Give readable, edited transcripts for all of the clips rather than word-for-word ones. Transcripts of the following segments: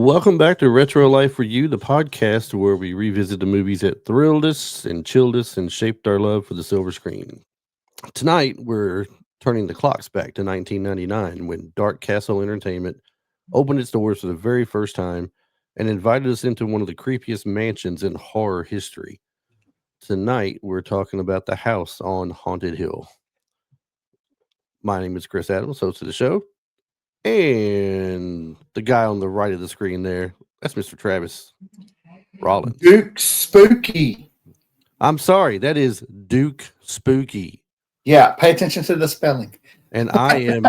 Welcome back to Retro Life for You, the podcast where we revisit the movies that thrilled us and chilled us and shaped our love for the silver screen. Tonight, we're turning the clocks back to 1999 when Dark Castle Entertainment opened its doors for the very first time and invited us into one of the creepiest mansions in horror history. Tonight, we're talking about the house on Haunted Hill. My name is Chris Adams, host of the show. And the guy on the right of the screen there, that's Mr. Travis Rollins. Duke Spooky. I'm sorry, that is Duke Spooky. Yeah, pay attention to the spelling. And I am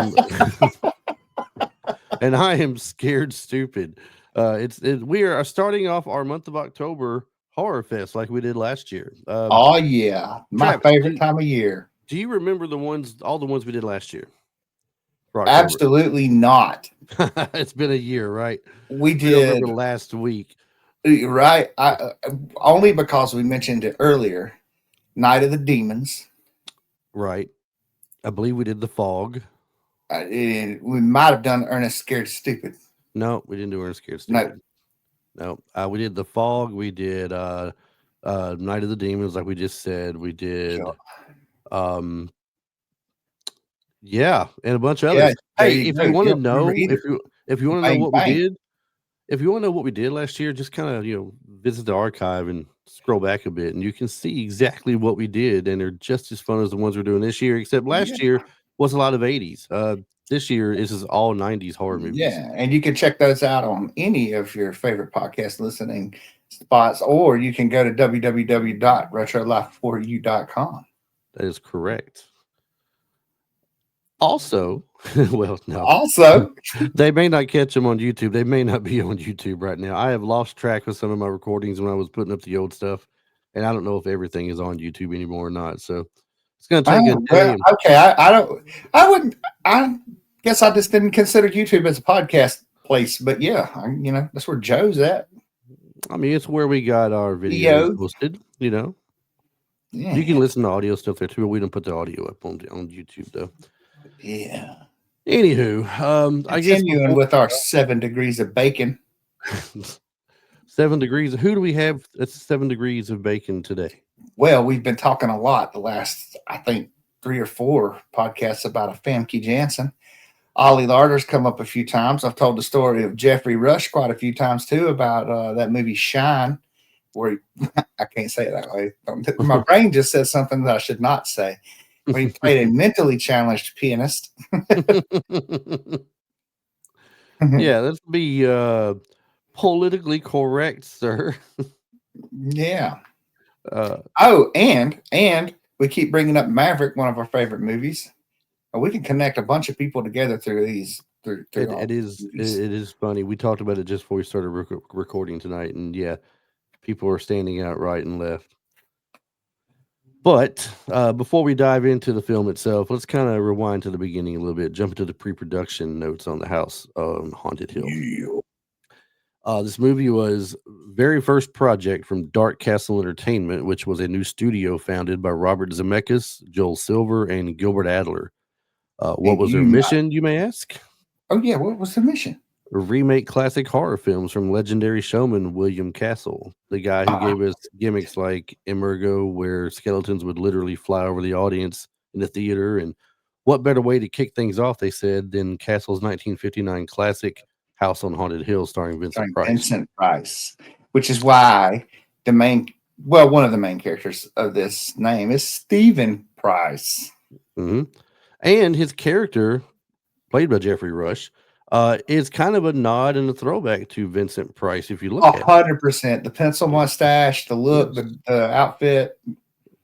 and I am scared stupid. We are starting off our month of October Horror Fest like we did last year. Oh yeah, my Travis, favorite time of year. Do you remember all the ones we did last year? Absolutely not. It's been a year, right? We I did remember last week. right. Only because we mentioned it earlier. Night of the Demons. Right. I believe we did The Fog. We might have done Ernest Scared Stupid. No, we didn't do Ernest Scared Stupid. No. We did The Fog. We did Night of the Demons, like we just said. We did yeah, and a bunch of others. Hey, if you want to know, if you want to know what we did, if you want to know what we did last year, just kind of visit the archive and scroll back a bit, and you can see exactly what we did, and they're just as fun as the ones we're doing this year. Except last year was a lot of 80s. This year is all 90s horror movies. Yeah, and you can check those out on any of your favorite podcast listening spots, or you can go to www.retrolifeforyou.com. That is correct. Also, well, no. Also, they may not catch them on YouTube. They may not be on YouTube right now. I have lost track of some of my recordings when I was putting up the old stuff, and I don't know if everything is on YouTube anymore or not. So it's going to take a day. Okay, I guess I just didn't consider YouTube as a podcast place, but yeah, that's where Joe's at. I mean, it's where we got our videos posted. Yeah. You can listen to audio stuff there too, but we don't put the audio up on YouTube though. Yeah. Anywho, I guess with our 7 degrees of bacon. 7 degrees. Who do we have? That's 7 degrees of bacon today. Well, we've been talking a lot the last, I think, 3 or 4 podcasts about a Famke Janssen. Ollie Larder's come up a few times. I've told the story of Jeffrey Rush quite a few times too about that movie Shine, where I can't say it that way. My brain just said something that I should not say. Where he played a mentally challenged pianist. Yeah, let's be politically correct, sir. Yeah. And we keep bringing up Maverick, one of our favorite movies. We can connect a bunch of people together through these. It is funny. We talked about it just before we started recording tonight, and yeah, people are standing out right and left. But before we dive into the film itself, let's kind of rewind to the beginning a little bit, jump into the pre-production notes on the house on Haunted Hill. Yeah. This movie was very first project from Dark Castle Entertainment, which was a new studio founded by Robert Zemeckis, Joel Silver, and Gilbert Adler. What was their mission, you may ask? Oh, yeah. What was the mission? Remake classic horror films from legendary showman William Castle, the guy who gave us gimmicks like Emergo, where skeletons would literally fly over the audience in the theater. And what better way to kick things off, they said, than Castle's 1959 classic House on Haunted Hill starring Vincent Price. Which is why one of the main characters of this name is Stephen Price. Mm-hmm. And his character, played by Jeffrey Rush, is kind of a nod and a throwback to Vincent Price. If you look at 100%, the pencil mustache, the look, the outfit,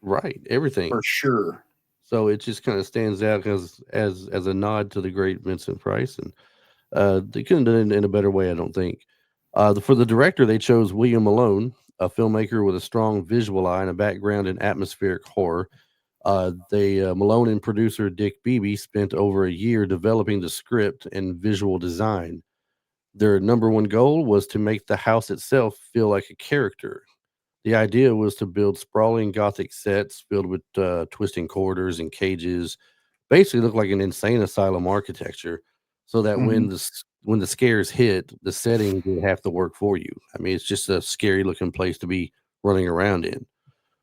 right, everything for sure. So it just kind of stands out as a nod to the great Vincent Price, and they couldn't have done it in a better way, I don't think. For the director, they chose William Malone, a filmmaker with a strong visual eye and a background in atmospheric horror. Malone and producer Dick Beebe spent over a year developing the script and visual design. Their number one goal was to make the house itself feel like a character. The idea was to build sprawling Gothic sets filled with twisting corridors and cages, basically look like an insane asylum architecture, so that when the when the scares hit, the setting did have to work for you. I mean, it's just a scary looking place to be running around in.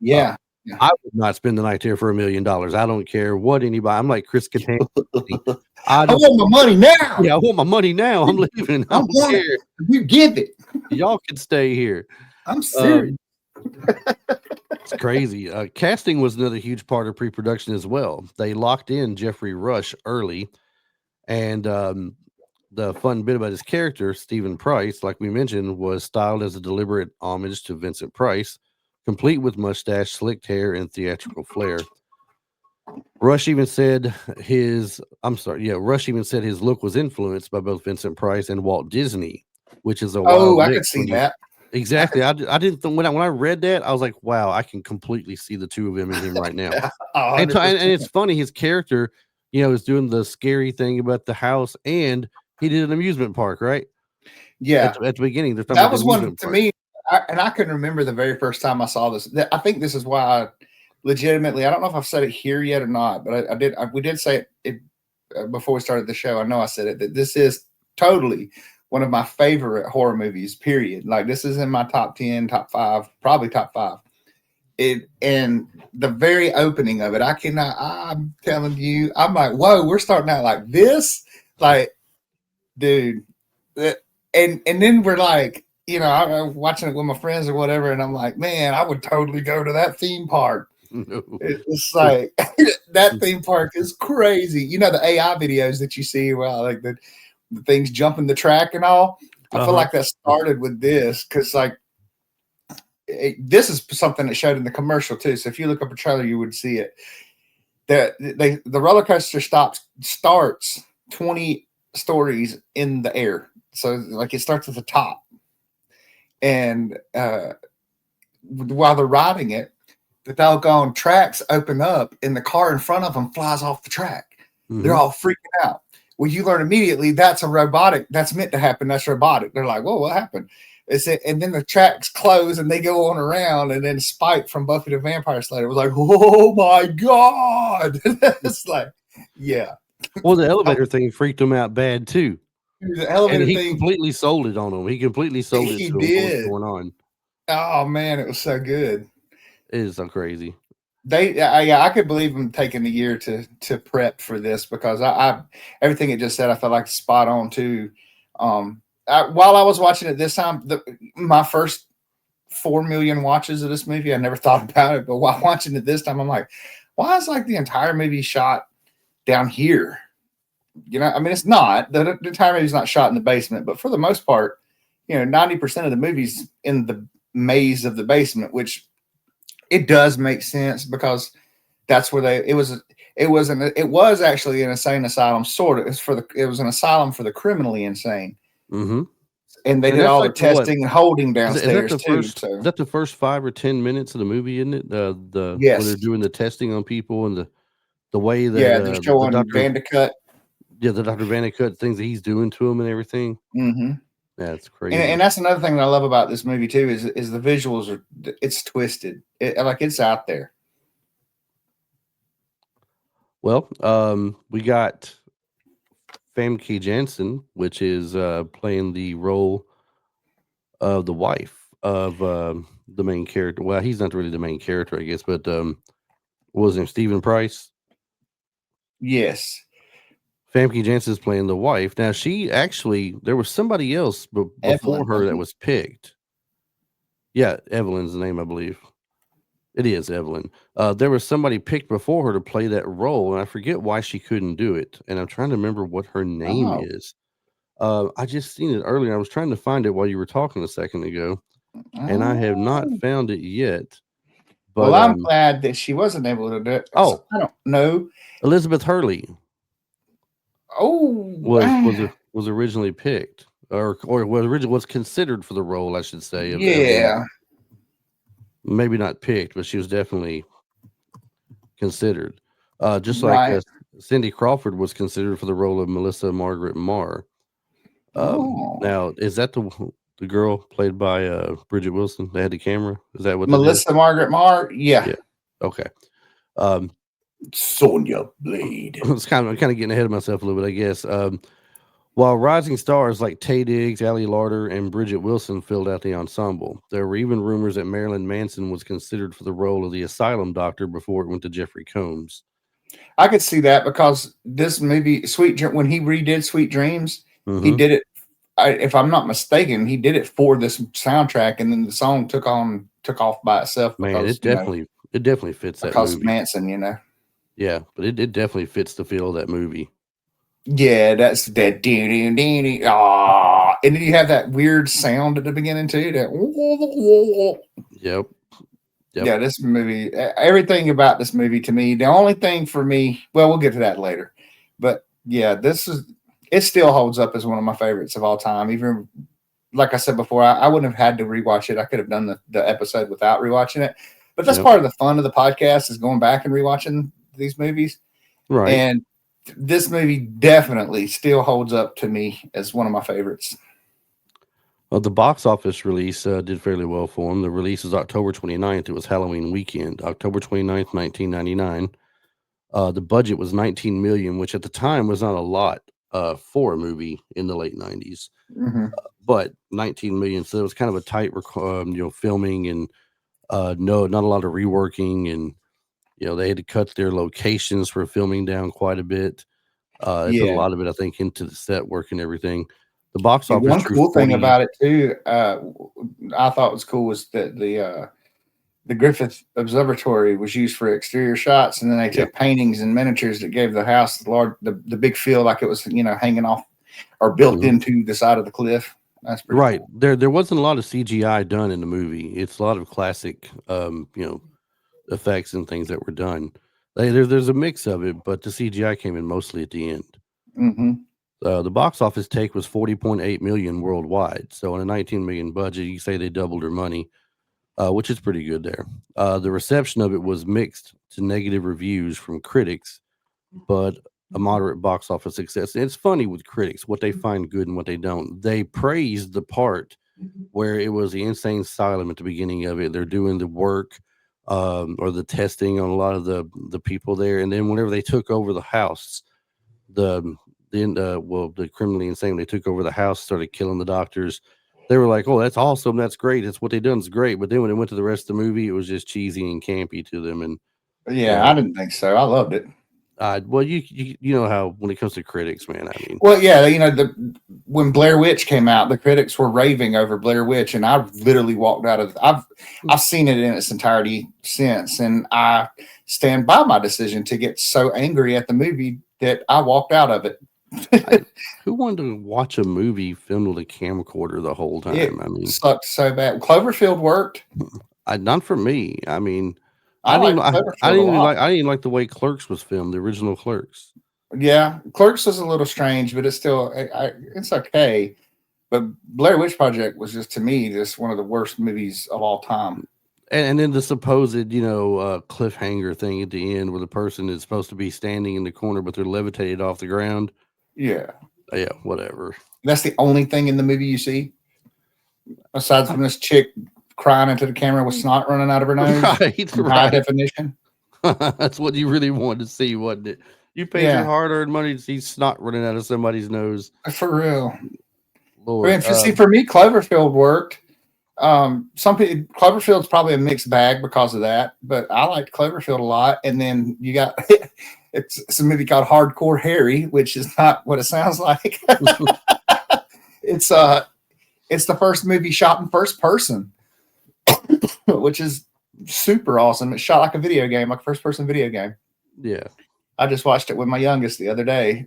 Uh, Yeah. Yeah. I would not spend the night there for $1 million. I don't care what anybody. I'm like Chris Kattan. I want my money now. Yeah, I want my money now. I'm leaving. I don't care. It. You give it. Y'all can stay here. I'm serious. It's crazy. Casting was another huge part of pre-production as well. They locked in Jeffrey Rush early, and the fun bit about his character, Stephen Price, like we mentioned, was styled as a deliberate homage to Vincent Price, complete with mustache, slicked hair, and theatrical flair. Rush even said his look was influenced by both Vincent Price and Walt Disney, which is a wild I could mix see that. Exactly. I didn't when I read that, I was like, wow, I can completely see the two of them in him right now. And it's funny, his character, is doing the scary thing about the house, and he did an amusement park, right? Yeah. At the beginning, that was one to me, I couldn't remember the very first time I saw this. I think this is why I legitimately, I don't know if I've said it here yet or not, but we did say it before we started the show. I know I said it, that this is totally one of my favorite horror movies, period. Like, this is in my top 10, top 5, probably top 5. And the very opening of it, I'm telling you, I'm like, whoa, we're starting out like this? Like, dude. And then we're like, I'm watching it with my friends or whatever, and I'm like, man, I would totally go to that theme park. No. It's like, that theme park is crazy. The AI videos that you see, well, like the things jumping the track and all. I feel like that started with this, because this is something that showed in the commercial too. So if you look up a trailer, you would see it. The roller coaster starts 20 stories in the air. So like, it starts at the top, and while they're riding it, the doggone tracks open up and the car in front of them flies off the track. Mm-hmm. They're all freaking out. Well, you learn immediately that's a robotic. That's meant to happen. That's robotic. They're like, whoa, what happened? And then the tracks close and they go on around, and then Spike from Buffy the Vampire Slayer was like, oh my God. It's like, yeah. Well, the elevator thing freaked him out bad too. The elevator and he thing completely sold it on him. He completely sold it to him what's going on. Oh man, it was so good. It is so crazy. I could believe him taking a year to prep for this, because I everything it just said, I felt like spot on too. While I was watching it this time, my first 4 million watches of this movie, I never thought about it, but while watching it this time, I'm like, why is like the entire movie shot down here? I mean, it's not. The entire movie's not shot in the basement, but for the most part, 90% of the movie's in the maze of the basement, which it does make sense, because that's where it was actually an insane asylum, sort of. It was an asylum for the criminally insane. Mm-hmm. And they did all the testing and holding downstairs too. Is that the first 5 or 10 minutes of the movie, isn't it? Yes. When they're doing the testing on people, and the way that they're showing Vandercut. Yeah, the Dr. Vandercut things that he's doing to him and everything. Mm-hmm. Yeah, it's crazy. And that's another thing that I love about this movie too, is the visuals it's twisted. It's out there. Well, we got Famke Janssen, which is playing the role of the wife of the main character. Well, he's not really the main character, I guess, but was him Stephen Price? Yes. Famke Janssen's playing the wife. Now, there was somebody else before her that was picked. Yeah, Evelyn's the name, I believe. It is Evelyn. There was somebody picked before her to play that role, and I forget why she couldn't do it. And I'm trying to remember what her name is. I just seen it earlier. I was trying to find it while you were talking a second ago, and I have not found it yet. But, well, I'm glad that she wasn't able to do it. Oh, I don't know. Elizabeth Hurley. Oh, was originally picked, or was considered for the role, I should say. Yeah. Maybe not picked, but she was definitely considered. Just like Cindy Crawford was considered for the role of Melissa Margaret Marr. Now, is that the girl played by Bridget Wilson? They had the camera. Is that what Melissa Margaret Marr? Yeah. Okay. Sonya Blade. I'm kind of getting ahead of myself a little bit, I guess. While rising stars like Taye Diggs, Ali Larter, and Bridget Wilson filled out the ensemble, there were even rumors that Marilyn Manson was considered for the role of the asylum doctor before it went to Jeffrey Combs. I could see that because this movie, when he redid Sweet Dreams, he Hmm. did it. If I'm not mistaken, he did it for this soundtrack, and then the song took off by itself Man, because it definitely fits that because of movie. Manson, you know. Yeah, but it definitely fits the feel of that movie. Yeah, that's that doo doo doo doo. And then you have that weird sound at the beginning too. That Yep, yep, yeah, this movie, everything about this movie to me, the only thing for me, well, we'll get to that later. But yeah, it still holds up as one of my favorites of all time. Even like I said before, I wouldn't have had to rewatch it. I could have done the episode without rewatching it. But that's yep. part of the fun of the podcast is going back and rewatching these movies. Right. And this movie definitely still holds up to me as one of my favorites. Well, the box office release did fairly well for him. The release is October 29th. It was Halloween weekend, October 29th, 1999. The budget was 19 million, which at the time was not a lot for a movie in the late 90s. Hmm. But 19 million, so it was kind of a tight, filming, and no, not a lot of reworking, and they had to cut their locations for filming down quite a bit. They put a Yeah. lot of it, I think, into the set work and everything. The box Yeah, office one drew cool thing 40. about it too, I thought was cool was that the Griffith Observatory was used for exterior shots, and then they Yep. took paintings and miniatures that gave the house the big feel like it was hanging off or built Mhm. into the side of the cliff. That's pretty Right. cool. There wasn't a lot of CGI done in the movie. It's a lot of classic, effects and things that were done. There's a mix of it, but the CGI came in mostly at the end. Hmm. The box office take was 40.8 million worldwide. So on a 19 million budget, you say they doubled their money, which is pretty good there. The reception of it was mixed to negative reviews from critics, but a moderate box office success. And it's funny with critics what they find good and what they don't. They praise the part where it was the insane asylum at the beginning of it. They're doing the work, or the testing on a lot of the people there, and then whenever they took over the house, the the criminally insane, they took over the house, started killing the doctors. They were like, "Oh, that's awesome, that's great, that's what they done is great." But then when it went to the rest of the movie, it was just cheesy and campy to them, and you Yeah, I know, didn't think so. I loved it. well, you know how when it comes to critics, man. I mean, Well, yeah, when Blair Witch came out, the critics were raving over Blair Witch, and I literally walked out of. I've seen it in its entirety since, and I stand by my decision to get so angry at the movie that I walked out of it. I, who wanted to watch a movie filmed with a camcorder the whole It time? I mean, sucked so bad. Cloverfield worked. not for me. I mean, I liked I Cloverfield a didn't even lot. like I didn't even like the way Clerks was filmed, the original Clerks. Yeah, Clerks was a little strange, but it's still it's okay. But Blair Witch Project was just to me just one of the worst movies of all time. And then the supposed, cliffhanger thing at the end where the person is supposed to be standing in the corner, but they're levitated off the ground. Yeah, Yeah, whatever. that's the only thing in the movie you see aside from this chick crying into the camera with snot running out of her nose Right, in high right. definition. That's what you really wanted to see, wasn't it? You paid your Yeah, hard-earned money to see snot running out of somebody's nose. for real. I Lord, mean, for me, Cloverfield worked. Some people, Cloverfield's probably a mixed bag because of that, but I liked Cloverfield a lot. And then you got it's a movie called Hardcore Harry, which is not what it sounds like. it's it's the first movie shot in first person, which is super awesome. It's shot like a video game, like a first person video game. yeah. I just watched it with my youngest the other day,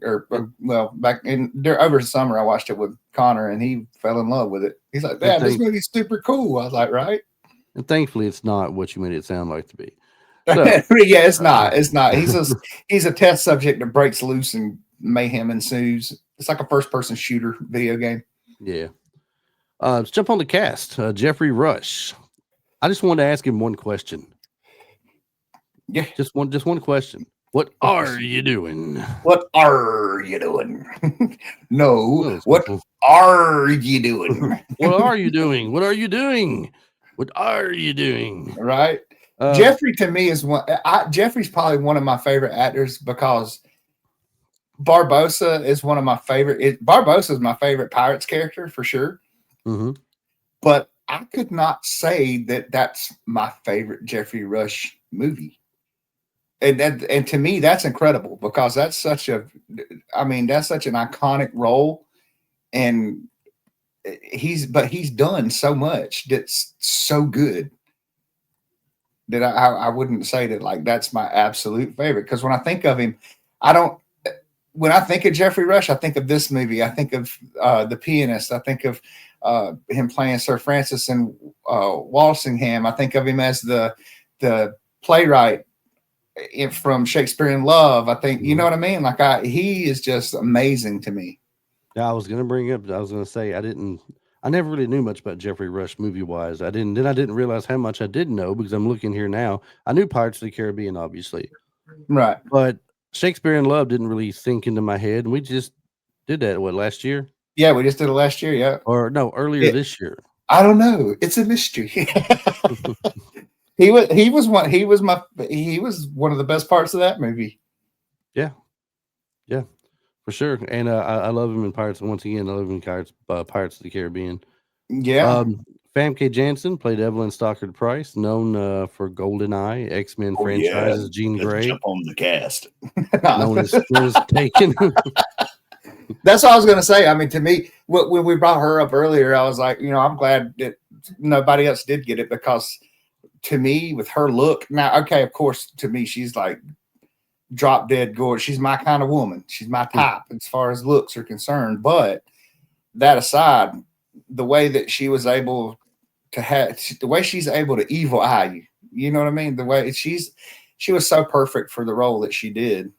back over the summer. I watched it with Connor, and he fell in love with it. He's like, And "Dad, this movie's super cool." I was like, "Right." thankfully, it's not what you made it sound like to be. So, Yeah, it's not. It's not. He's a test subject that breaks loose and mayhem ensues. It's like a first person shooter video game. yeah. Let's jump on the cast. Jeffrey Rush. I just wanted to ask him one question. Yeah. Just one question. What are you doing? What are you doing? No. Oh, What simple. are you doing? What are you doing? What are you doing? What are you doing? Right. Jeffrey to me is Jeffrey's probably one of my favorite actors because Barbossa is one of my favorite. Barbossa is my favorite Pirates character for sure. Mm-hmm. But I could not say that that's my favorite Jeffrey Rush movie. And to me, that's incredible because that's such an iconic role, and he's done so much that's so good that I wouldn't say that like that's my absolute favorite. Because when I think of him, I don't. When I think of Jeffrey Rush, I think of this movie. I think of The Pianist. I think of him playing Sir Francis in Walsingham. I think of him as the playwright from Shakespeare in Love. I think you know what I mean. Like he is just amazing to me. Yeah, I was gonna say I never really knew much about Jeffrey Rush movie wise. I didn't realize how much I did know because I'm looking here now. I knew Pirates of the Caribbean, obviously, Right? but Shakespeare in Love didn't really sink into my head, and we just did that last year, Yeah, we just did it last year. Yeah, or no, earlier this year. I don't know. It's a mystery. He was one of the best parts of that movie. Yeah, for sure. And I love him in Pirates. Once again, I love him in Pirates of the Caribbean. Yeah. Famke Janssen played Evelyn Stockard Price, known for GoldenEye, X-Men franchises, Jean Let's Grey, jump on the cast. known as Taken. That's what I was going to say. I mean, to me, when we brought her up earlier, I was like, I'm glad that nobody else did get it because to me, with her look, now, okay, of course, to me, she's like drop dead gorgeous. She's my kind of woman. She's my type as far as looks are concerned. But that aside, the way that she was able to the way she's able to evil eye you, you know what I mean? The way she was so perfect for the role that she did.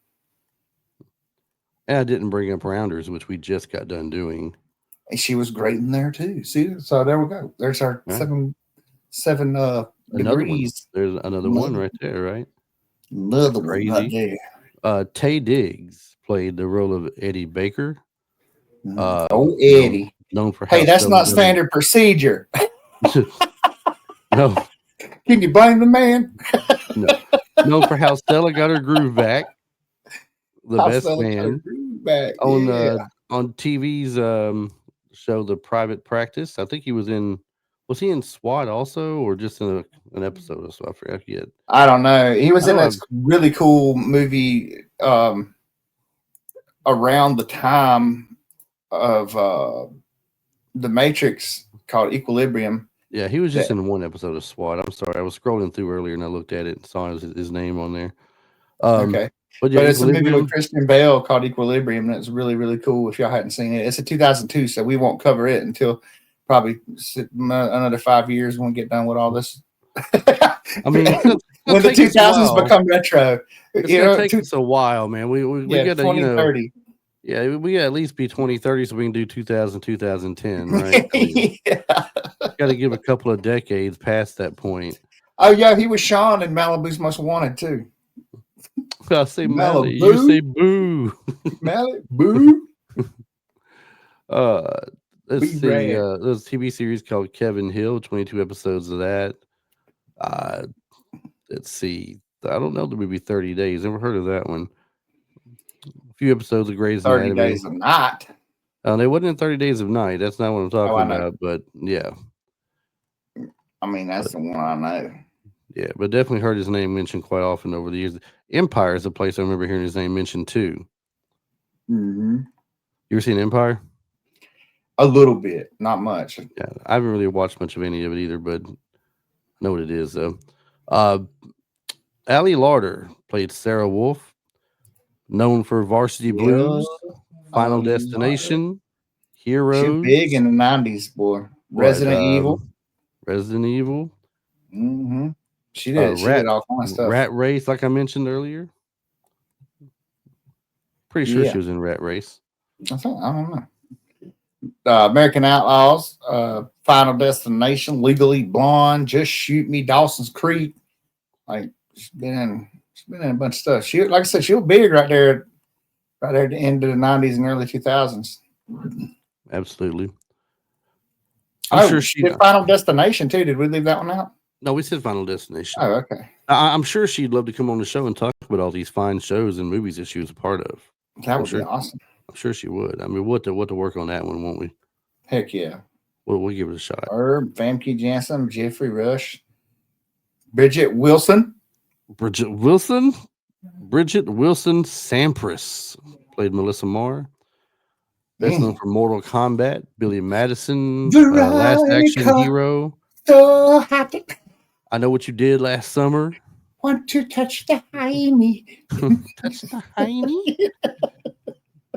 And I didn't bring up Rounders, which we just got done doing. And she was great in there too. See, so there we go. There's our seven degrees. There's another one right there, right? Another one right there. Tay Diggs played the role of Eddie Baker. Eddie. Known for hey, that's not standard procedure. No. Can you blame the man? No. Known for how Stella got her groove back. The how best Stella man back. on TV's show The Private Practice. I think he was in SWAT also, or just in an episode of SWAT? I forget. I don't know. He was in this really cool movie around the time of The Matrix called Equilibrium. Yeah, he was just in one episode of SWAT. I'm sorry, I was scrolling through earlier and I looked at it and saw his name on there. Okay. But it's a movie with Christian Bale called Equilibrium, and it's really, really cool if y'all hadn't seen it. It's a 2002, so we won't cover it until probably another 5 years when we get done with all this. I mean, when the 2000s become retro. It's going to take us a while, man. We got to, 2030. Yeah, we got to at least be 2030 so we can do 2000, 2010, right? Got to give a couple of decades past that point. Oh, yeah, he was Sean in Malibu's Most Wanted, too. I say Malibu. You say boo. Malibu. Let's see. There's a TV series called Kevin Hill, 22 episodes of that. Let's see. I don't know the movie 30 Days. Never heard of that one. A few episodes of Grey's Anatomy. 30 Days of Night. They wasn't in 30 Days of Night. That's not what I'm talking about. But yeah. I mean, that's the one I know. Yeah, but definitely heard his name mentioned quite often over the years. Empire is a place I remember hearing his name mentioned too. Mm-hmm. You ever seen Empire? A little bit, not much. Yeah, I haven't really watched much of any of it either, but I know what it is though. Allie Larder played Sarah Wolf, known for Varsity Blues, Final Destination, Heroes. She was big in the 90s, boy. Resident Evil. Mm-hmm. She did. She did all kinds of stuff. Rat Race, like I mentioned earlier. Pretty sure she was in Rat Race. I don't know. American Outlaws, Final Destination, Legally Blonde, Just Shoot Me, Dawson's Creek. Like she's been in a bunch of stuff. She, like I said, she was big right there at the end of the 90s and early 2000s. Absolutely. I'm sure she did Final Destination too. Did we leave that one out? No, we said Final Destination. Oh, okay. I'm sure she'd love to come on the show and talk about all these fine shows and movies that she was a part of. That I'm would be sure. awesome. I'm sure she would. I mean, what to work on that one, won't we? Heck yeah. We'll give it a shot. Herb, Famke Janssen, Jeffrey Rush, Bridget Wilson. Bridget Wilson Sampras played Melissa Marr. Best known for Mortal Kombat. Billy Madison, Last Action Veronica, Hero. so happy. I Know What You Did Last Summer. Want to touch the hiney. Touch the hiney.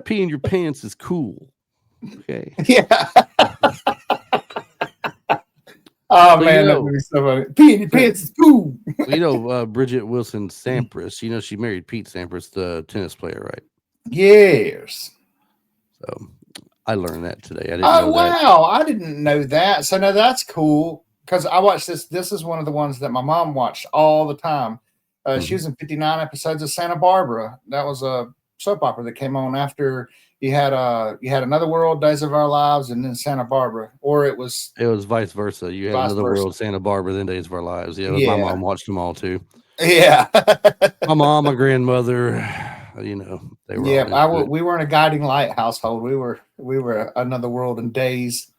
Pee in your pants is cool. Okay. Yeah. Oh So, man, that would be so funny. Pee in your pants is cool. Bridget Wilson Sampras. She married Pete Sampras, the tennis player, right? Yes. So I learned that today. I didn't Oh know that. wow, I didn't know that. So no, that's cool because I watched this. This is one of the ones that my mom watched all the time. She was in 59 episodes of Santa Barbara. That was a soap opera that came on after you had Another World, Days of Our Lives, and then Santa Barbara, or it was vice versa. You had Another World, Santa Barbara, then Days of Our Lives. Yeah, my mom watched them all too. Yeah. My mom, my grandmother, they were. We weren't a guiding light household. We were Another World and Days.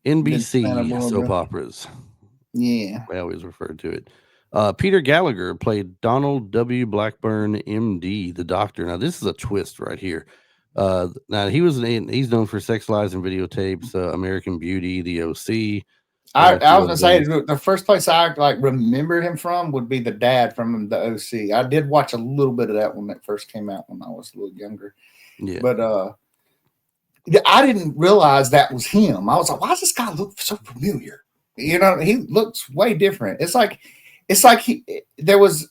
NBC soap operas. Yeah, I always referred to it. Peter Gallagher played Donald W. Blackburn, MD, the doctor. Now this is a twist right here. Now he's known for Sex Lies and Videotapes, American Beauty, The OC. I was gonna say the first place I remember him from would be the dad from the OC. I did watch a little bit of that when that first came out when I was a little younger. Yeah, but I didn't realize that was him. I was like, why does this guy look so familiar? He looks way different. It's like there was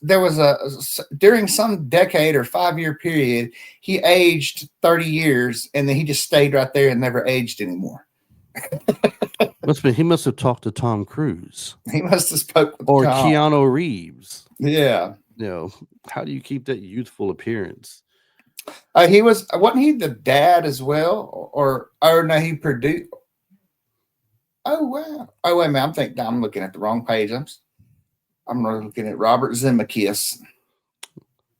during some decade or 5-year period, he aged 30 years and then he just stayed right there and never aged anymore. He must have talked to Tom Cruise. He must have spoke with or Tom. Keanu Reeves. Yeah. How do you keep that youthful appearance? Wasn't he the dad as well? Or no, he produced. Oh wow. Oh wait a minute. I'm looking at the wrong page. I'm looking at Robert Zemeckis.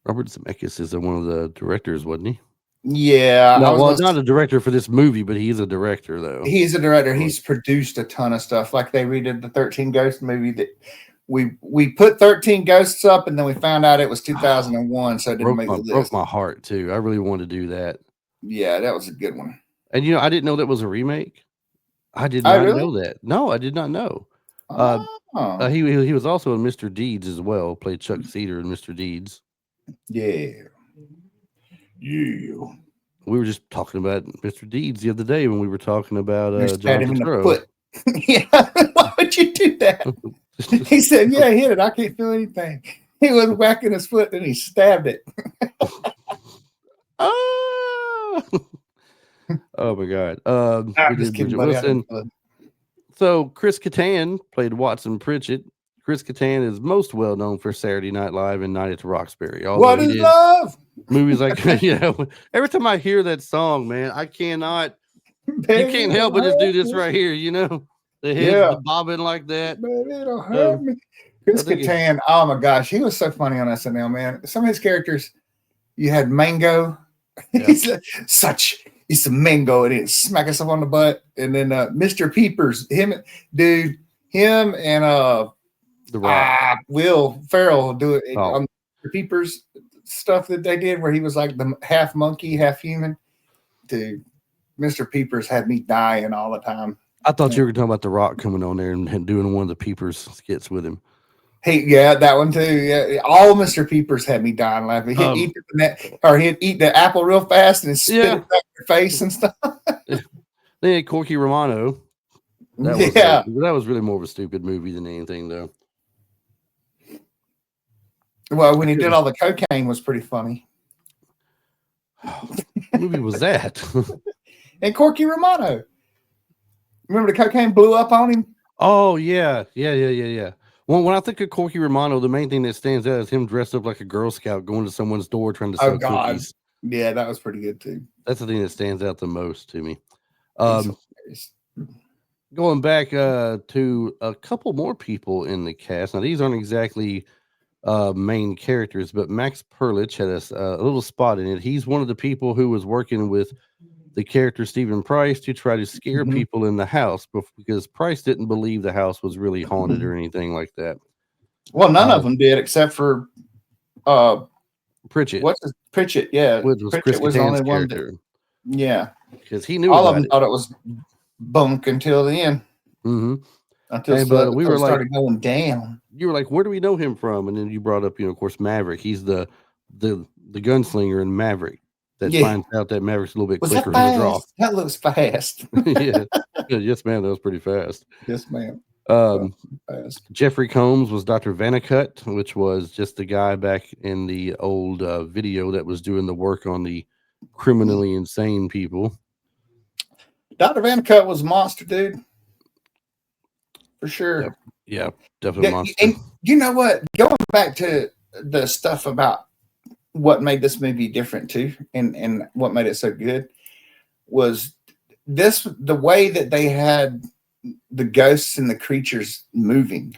Robert Zemeckis is one of the directors, wasn't he? Yeah. Not a director for this movie, but he's a director, though. He's a director. He's produced a ton of stuff. Like they redid the 13 Ghosts movie that we put 13 Ghosts up, and then we found out it was 2001, so it didn't make the list. Broke my heart, too. I really wanted to do that. Yeah, that was a good one. And, I didn't know that was a remake. I did not know that. No, I did not know. He was also in Mr. Deeds as well. Played Chuck Cedar in Mr. Deeds. Yeah. We were just talking about Mr. Deeds the other day when we were talking about John Turturro. Yeah, why would you do that? He said, "Yeah, hit it. I can't feel anything." He was whacking his foot and he stabbed it. Oh my God! I'm just kidding, buddy. So Chris Kattan played Watson Pritchett. Chris Kattan is most well known for Saturday Night Live and Night at the Roxbury. What is love? Movies like every time I hear that song, man, I cannot. You can't help but just do this right here. The head bobbing like that. Baby, it'll hurt me. Chris Kattan, oh my gosh, he was so funny on SNL, man. Some of his characters, you had Mango. Yeah. He's a mango and he'd smack us up on the butt. And then Mr. Peepers, him and The Rock. Will Ferrell do it on Mr. Peepers stuff that they did where he was like the half monkey, half human. Dude, Mr. Peepers had me dying all the time. I thought you were talking about The Rock coming on there and doing one of the Peepers skits with him. That one too. Yeah, all Mr. Peepers had me dying laughing. He'd eat the apple real fast and spit it back in your face and stuff. They had Corky Romano. That was really more of a stupid movie than anything, though. Well, when he did all the cocaine was pretty funny. What movie was that? And Corky Romano. Remember the cocaine blew up on him? Oh, yeah. Well, when I think of Corky Romano, the main thing that stands out is him dressed up like a Girl Scout going to someone's door trying to sell cookies. Yeah, that was pretty good, too. That's the thing that stands out the most to me. Going back to a couple more people in the cast. Now, these aren't exactly main characters, but Max Perlich had a little spot in it. He's one of the people who was working with the character Stephen Price to try to scare Mhm. people in the house because Price didn't believe the house was really haunted or anything like that. Well, none of them did except for Pritchett, what's his Pritchett? Yeah, which was Chris Pritchett was the only Kattan's one that. character, Yeah, because he knew all of about them it. thought it was bunk until the end. Mm-hmm. Until We were it like, started going down. you were like, where do we know him from? And then you brought up, of course, Maverick. He's the gunslinger in Maverick that Yeah, finds out that Maverick's a little bit was that quicker in the draw. fast? That looks fast. Yeah. Yes, man, that was pretty fast. Yes, ma'am. Fast. Jeffrey Combs was Dr. Vanicut, which was just the guy back in the old video that was doing the work on the criminally insane people. Dr. Vandercut was a monster, dude. For sure. Yeah, definitely monster. And you know what? Going back to the stuff about what made this movie different too, and what made it so good was the way that they had the ghosts and the creatures moving.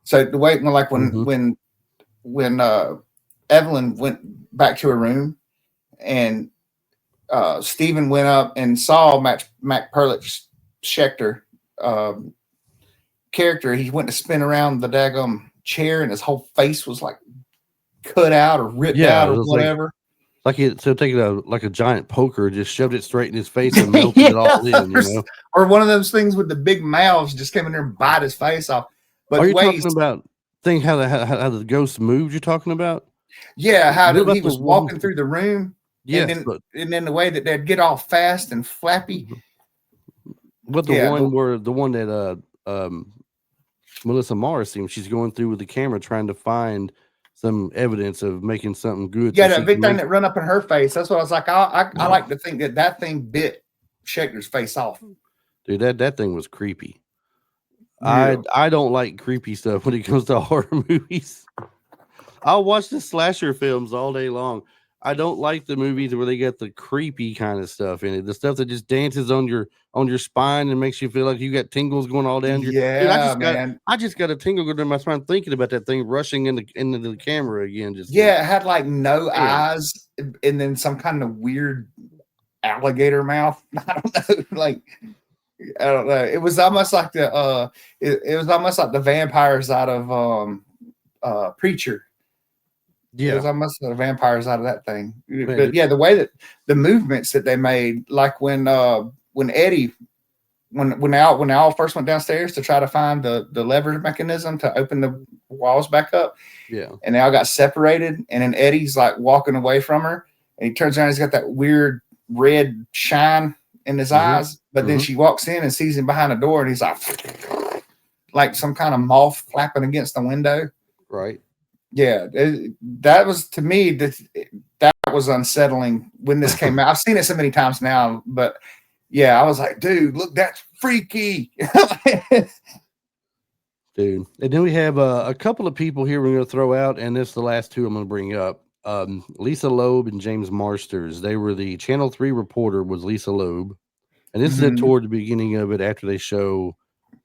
So the way, like when Evelyn went back to her room, and Stephen went up and saw Mac Perlich Schechter character, he went to spin around the daggum chair, and his whole face was like cut out or ripped out or whatever. Like taking a giant poker, just shoved it straight in his face and melted it all in, Or one of those things with the big mouths just came in there and bite his face off. But are you talking about how the ghost moved? You're talking about? Yeah, how he was walking through the room. Yeah, and then the way that they'd get all fast and flappy. But the one that Melissa Morris scene, she's going through with the camera trying to find some evidence of making something good. Yeah, that big thing that run up in her face. That's what I was like. I like to think that thing bit Scheckter's face off. Dude, that thing was creepy. Yeah. I don't like creepy stuff when it comes to horror movies. I'll watch the slasher films all day long. I don't like the movies where they get the creepy kind of stuff in it. The stuff that just dances on your spine and makes you feel like you got tingles going all down your. Yeah, dude, I just got a tingle going down my spine thinking about that thing rushing into the camera again. Just it had like no eyes and then some kind of weird alligator mouth. I don't know, like I don't know. It was almost like the it was almost like the vampires out of Preacher. Yeah, it was almost the vampires out of that thing. But yeah, the way that the movements that they made, like when Eddie, when they all first went downstairs to try to find the lever mechanism to open the walls back up. Yeah, and they all got separated, and then Eddie's like walking away from her, and he turns around, he's got that weird red shine in his eyes, but then she walks in and sees him behind the door, and he's like some kind of moth flapping against the window. Right. Yeah, that was, to me, that was unsettling when this came out. I've seen it so many times now, but yeah, I was like, dude, look, that's freaky. Dude. And then we have a couple of people here we're going to throw out, and this is the last two I'm going to bring up. Lisa Loeb and James Marsters. They were the Channel 3 reporter was Lisa Loeb. And this is toward the beginning of it, after they show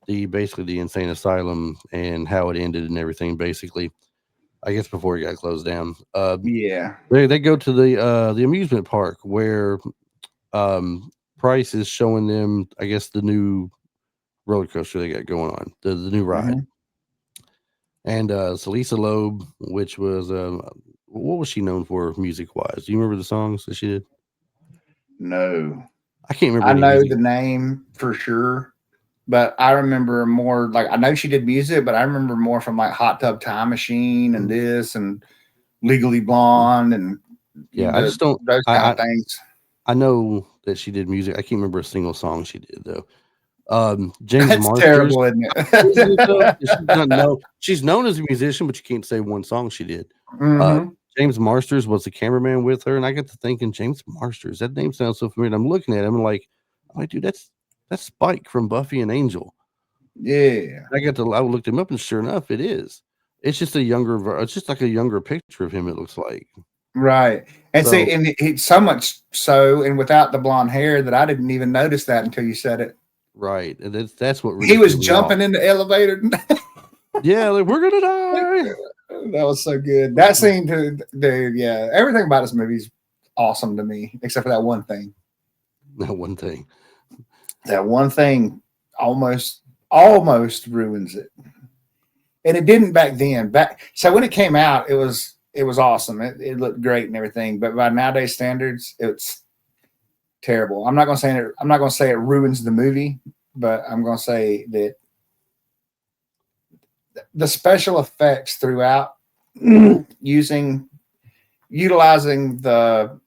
basically the insane asylum and how it ended and everything, basically. I guess before it got closed down. They go to the amusement park where Price is showing them, I guess, the new roller coaster they got going on, the new ride. And so Lisa Loeb, which was what was she known for music wise? Do you remember the songs that she did? No, I can't remember. I know the name for sure. But I remember more, like, I know she did music, but I remember more from like Hot Tub Time Machine and this and Legally Blonde and I just don't those kind of things. I know that she did music. I can't remember a single song she did though. James That's Marsters, terrible, isn't it? She's known as a musician, but you can't say one song she did. James Marsters was the cameraman with her, and I got to thinking, James Marsters, that name sounds so familiar. And I'm looking at him and like, dude, that's Spike from Buffy and Angel. Yeah. I looked him up, and sure enough, it is. It's just it's just like a younger picture of him, it looks like. Right. And see, and he so much so, and without the blonde hair, that I didn't even notice that until you said it. Right. And that's what really he was jumping in the elevator. Yeah, like, we're gonna die. That was so good. That scene, dude, yeah. Everything about this movie is awesome to me, except for that one thing. That one thing. That one thing almost ruins it. And it didn't back then. So when it came out, it was awesome. It looked great and everything. But by nowadays standards, it's terrible. I'm not gonna say it ruins the movie, but I'm gonna say that the special effects throughout utilizing the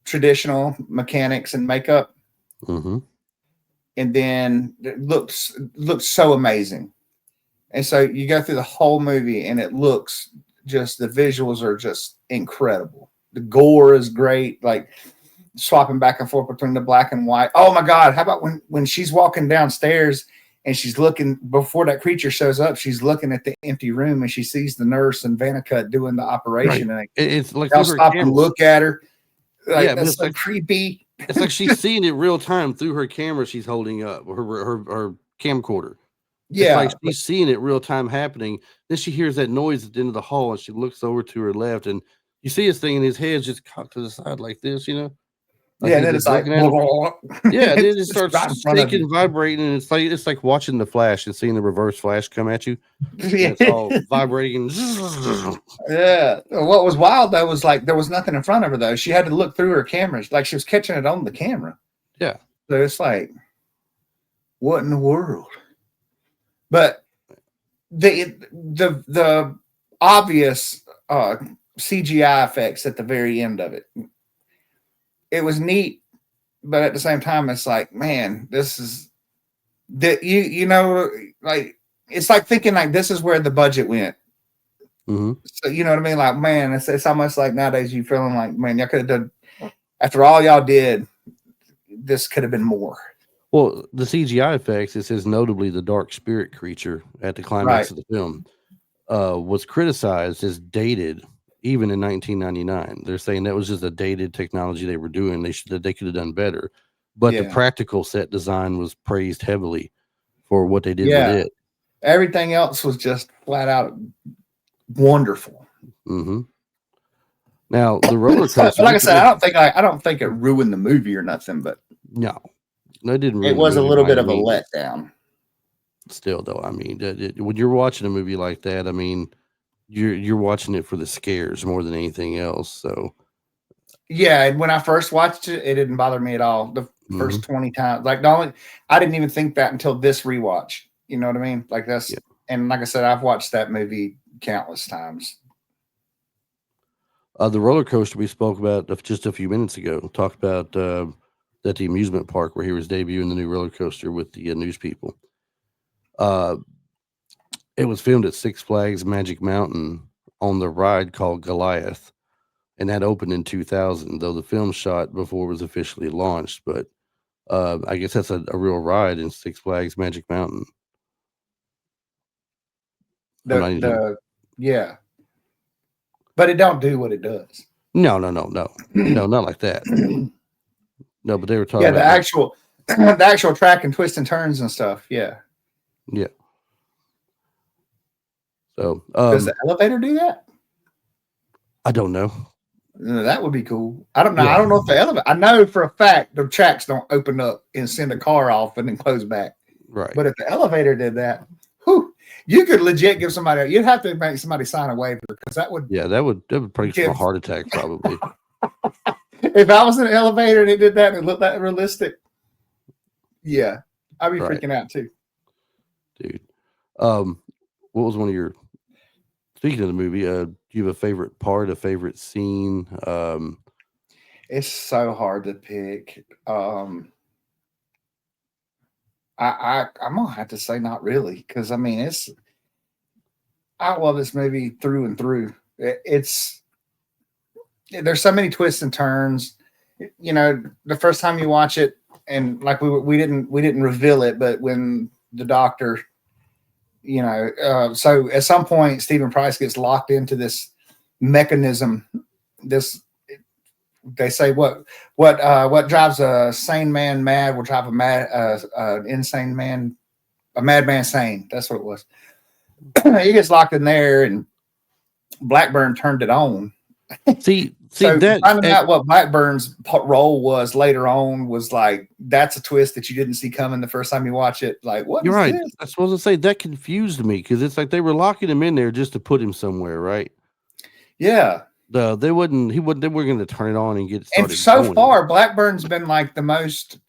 traditional mechanics and makeup, and then it looks so amazing. And so you go through the whole movie and it looks just, the visuals are just incredible. The gore is great, like swapping back and forth between the black and white. Oh my God. How about when she's walking downstairs and she's looking, before that creature shows up, she's looking at the empty room and she sees the nurse and Vanicut doing the operation. Right. And it's like they'll stop and look at her. Like, yeah, that's so like, creepy. It's like she's seeing it real time through her camera she's holding up, her camcorder. Yeah, it's like she's seeing it real time happening. Then she hears that noise at the end of the hall, and she looks over to her left, and you see his thing, and his head's just cocked to the side like this, you know. Like, yeah, and then it's like, yeah, then it starts shaking, vibrating, and it's like watching the Flash and seeing the reverse Flash come at you. Yeah, it's all vibrating. Yeah. What was wild though was like there was nothing in front of her though. She had to look through her cameras, like she was catching it on the camera. Yeah. So it's like, what in the world? But the obvious CGI effects at the very end of it, it was neat, but at the same time, it's like, man, this is that you know, like it's like thinking like this is where the budget went. So you know what I mean? Like, man, it's almost like nowadays you feeling like, man, y'all could have done, after all y'all did, this could have been more. Well, the CGI effects, it says notably the dark spirit creature at the climax of the film was criticized as dated even in 1999. They're saying that was just a dated technology they were doing. They could have done better. But the practical set design was praised heavily for what they did with it. Everything else was just flat out wonderful. Now the roller coaster, like I said, I don't think it ruined the movie or nothing, but no, it didn't. It was a little bit of a letdown. Still, though, I mean, when you're watching a movie like that, I mean, you're watching it for the scares more than anything else. So, yeah, and when I first watched it, it didn't bother me at all. The first 20 times, like I didn't even think that until this rewatch. You know what I mean? Like that's, and like I said, I've watched that movie countless times. The roller coaster we spoke about just a few minutes ago, talked about at the amusement park where he was debuting the new roller coaster with the news people. It was filmed at Six Flags Magic Mountain on the ride called Goliath, and that opened in 2000, though the film shot before it was officially launched. But I guess that's a real ride in Six Flags Magic Mountain. Yeah. But it don't do what it does. No, not like that. No, but they were talking. Yeah, the actual track and twists and turns and stuff. Yeah. So, does the elevator do that? I don't know. That would be cool. I don't know. Yeah. I don't know if the elevator. I know for a fact the tracks don't open up and send a car off and then close back. Right. But if the elevator did that, whew, you could legit give somebody. You'd have to make somebody sign a waiver because that would. Yeah, that would probably give a heart attack probably. If I was in an elevator and it did that and it looked that realistic, yeah, I'd be freaking out too. Dude, what was one of your? Speaking of the movie, do you have a favorite part, a favorite scene? It's so hard to pick. I'm gonna have to say not really, because I mean I love this movie through and through. There's so many twists and turns. You know, the first time you watch it, and like we didn't reveal it, but when the doctor, you know, so at some point Stephen Price gets locked into this mechanism. They say what drives a sane man mad will drive a insane man, a madman sane. That's what it was. he gets locked in there, and Blackburn turned it on. See So that finding out what Blackburn's role was later on was like, that's a twist that you didn't see coming the first time you watch it. Like, what you're is right. this? I was supposed to say that confused me because it's like they were locking him in there just to put him somewhere, right? Yeah. They were going to turn it on and get started. And so going. far, Blackburn's been like the most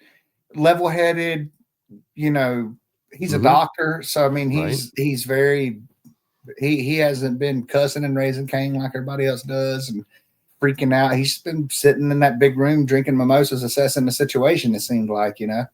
level-headed. You know, he's a doctor, so I mean, he's very. He hasn't been cussing and raising Cain like everybody else does, and freaking out. He's been sitting in that big room drinking mimosas, assessing the situation. It seemed like, you know.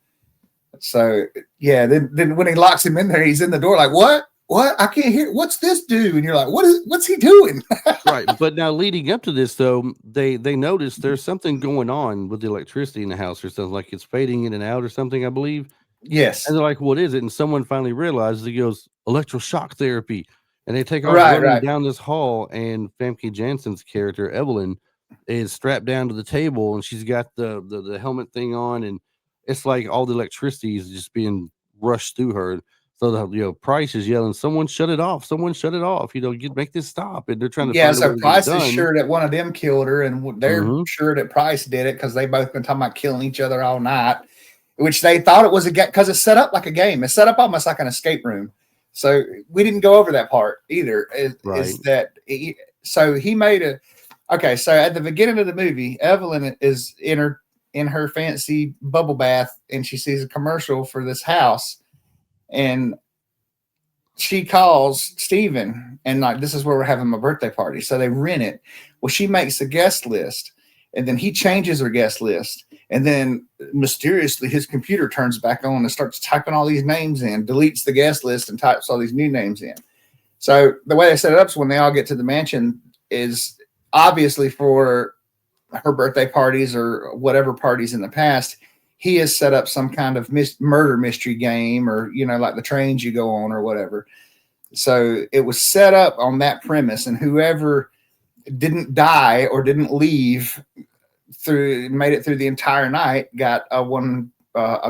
So yeah, then when he locks him in there, he's in the door like, what? What? I can't hear. What's this do? And you're like, what's he doing? Right. But now leading up to this, though, they notice there's something going on with the electricity in the house or something, like it's fading in and out or something, I believe. Yes. And they're like, what is it? And someone finally realizes, he goes, electroshock therapy. And they take off Right, running right. down this hall, and Famke Janssen's character, Evelyn, is strapped down to the table, and she's got the helmet thing on, and it's like all the electricity is just being rushed through her. So the Price is yelling, "Someone shut it off! Someone shut it off! Make this stop!" And they're trying to Yeah, find a way so to get it Price is done. sure that one of them killed her, and they're sure that Price did it because they both been talking about killing each other all night, which they thought it was a game because it's set up like a game. It's set up almost like an escape room. So we didn't go over that part either. So he made a okay. So at the beginning of the movie, Evelyn is in her fancy bubble bath, and she sees a commercial for this house, and she calls Steven, and like, this is where we're having my birthday party. So they rent it. Well, she makes a guest list, and then he changes her guest list. And then mysteriously his computer turns back on and starts typing all these names in, deletes the guest list and types all these new names in. So the way they set it up is when they all get to the mansion is obviously for her birthday parties or whatever parties in the past, he has set up some kind of murder mystery game, or, you know, like the trains you go on or whatever. So it was set up on that premise, and whoever didn't die or didn't leave made it through the entire night got a $1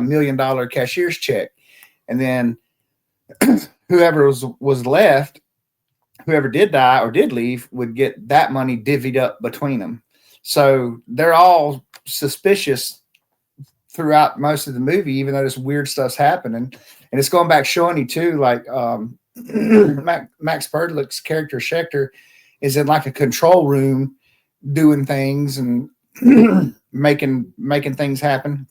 million cashier's check. And then whoever was left, whoever did die or did leave, would get that money divvied up between them. So they're all suspicious throughout most of the movie, even though this weird stuff's happening. And it's going back showing you too, like Max Perdlick's character Schechter is in like a control room doing things and making things happen.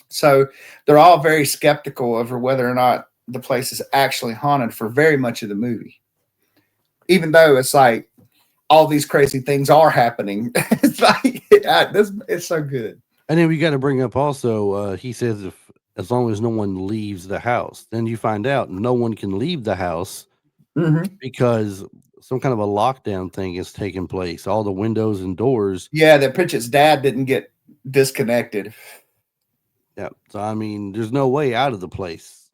So they're all very skeptical over whether or not the place is actually haunted for very much of the movie, even though it's like all these crazy things are happening. It's like it's so good. And then we got to bring up also, he says as long as no one leaves the house, then you find out no one can leave the house because some kind of a lockdown thing is taking place. All the windows and doors. Yeah, that Pritchett's dad didn't get disconnected. Yeah. So, I mean, there's no way out of the place.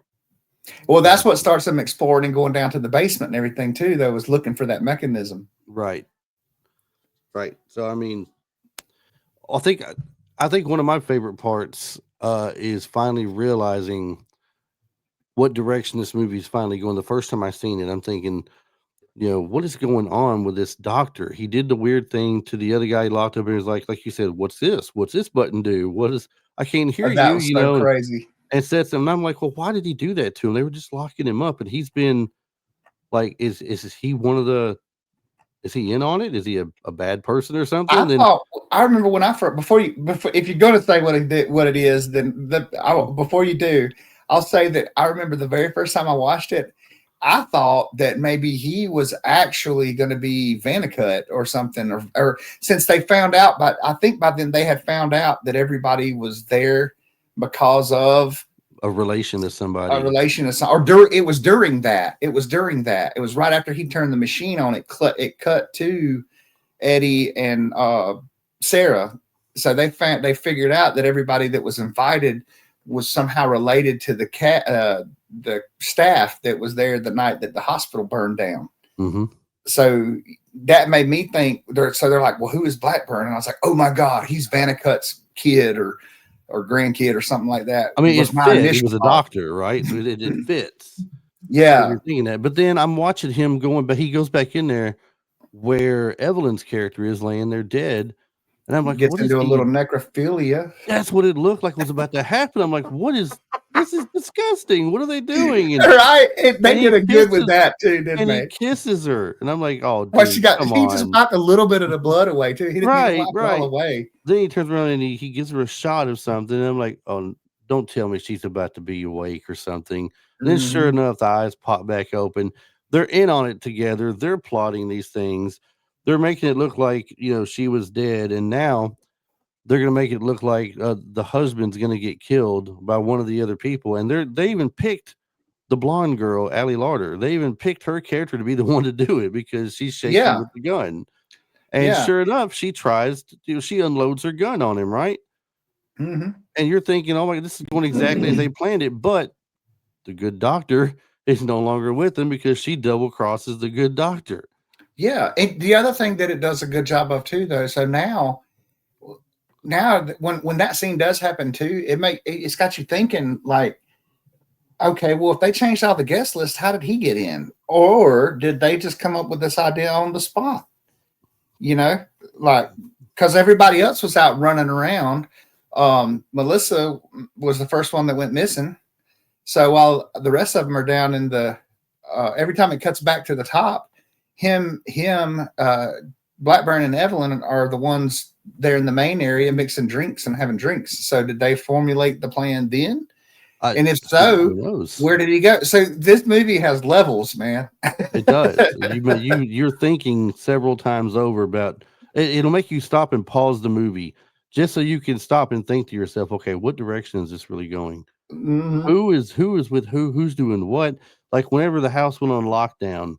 Well, that's what starts them exploring and going down to the basement and everything too, though, was looking for that mechanism. Right. Right. So, I mean, I think one of my favorite parts is finally realizing what direction this movie is finally going. The first time I seen it, I'm thinking, you know, what is going on with this doctor? He did the weird thing to the other guy he locked up, and was like you said, what's this? What's this button do? I can't hear that you, was you so know, crazy. And says them. And I'm like, well, why did he do that to him? They were just locking him up, and he's been like, is he one of the? Is he in on it? Is he a bad person or something? I remember when before if you're going to say what it is, then before you do, I'll say that I remember the very first time I watched it, I thought that maybe he was actually going to be Vanicut or something, or since they found out, but I think by then they had found out that everybody was there because of a relation to somebody. It was during that. It was right after he turned the machine on. It cut to Eddie and Sarah. So they figured out that everybody that was invited was somehow related to the staff that was there the night that the hospital burned down. Mm-hmm. So that made me think. They're like, well, who is Blackburn? And I was like, oh my God, he's Vanicut's kid or grandkid or something like that. I mean, he was a doctor, right? So it fits. And Yeah. you're thinking that. But then I'm watching him going, but he goes back in there where Evelyn's character is laying there dead. And I'm like, Gets what is into a little he? necrophilia. That's what it looked like was about to happen. I'm like, what is this? Is disgusting. What are they doing? Right? And They did he a good with kisses that too, didn't and he they? kisses her. And I'm like, oh Well, she dude, got, come he just on. wiped a little bit of the blood away too. He didn't even Right, wipe it all right. away. Then he turns around and he gives her a shot of something. And I'm like, oh, don't tell me she's about to be awake or something. And then sure Mhm. enough, the eyes pop back open. They're in on it together. They're plotting these things. They're making it look like, she was dead. And now they're going to make it look like the husband's going to get killed by one of the other people. And they even picked the blonde girl, Allie Larder. They even picked her character to be the one to do it because she's shaky Yeah. with the gun. And Yeah. sure enough, she tries to, she unloads her gun on him, right? Mhm. And you're thinking, oh my God, this is going exactly as they planned it. But the good doctor is no longer with them because she double crosses the good doctor. Yeah. And the other thing that it does a good job of too, though, so now when that scene does happen too, it's got you thinking like, okay, well, if they changed all the guest list, how did he get in? Or did they just come up with this idea on the spot? You know, like, because everybody else was out running around. Melissa was the first one that went missing. So while the rest of them are down in the, every time it cuts back to the top, Blackburn and Evelyn are the ones there in the main area mixing drinks and having drinks. So did they formulate the plan then? And if Who so, knows? where did he go? So this movie has levels, man. It does. You're thinking several times over about it. It'll make you stop and pause the movie just so you can stop and think to yourself, okay, what direction is this really going? Mhm. Who is with who? Who's doing what? Like whenever the house went on lockdown,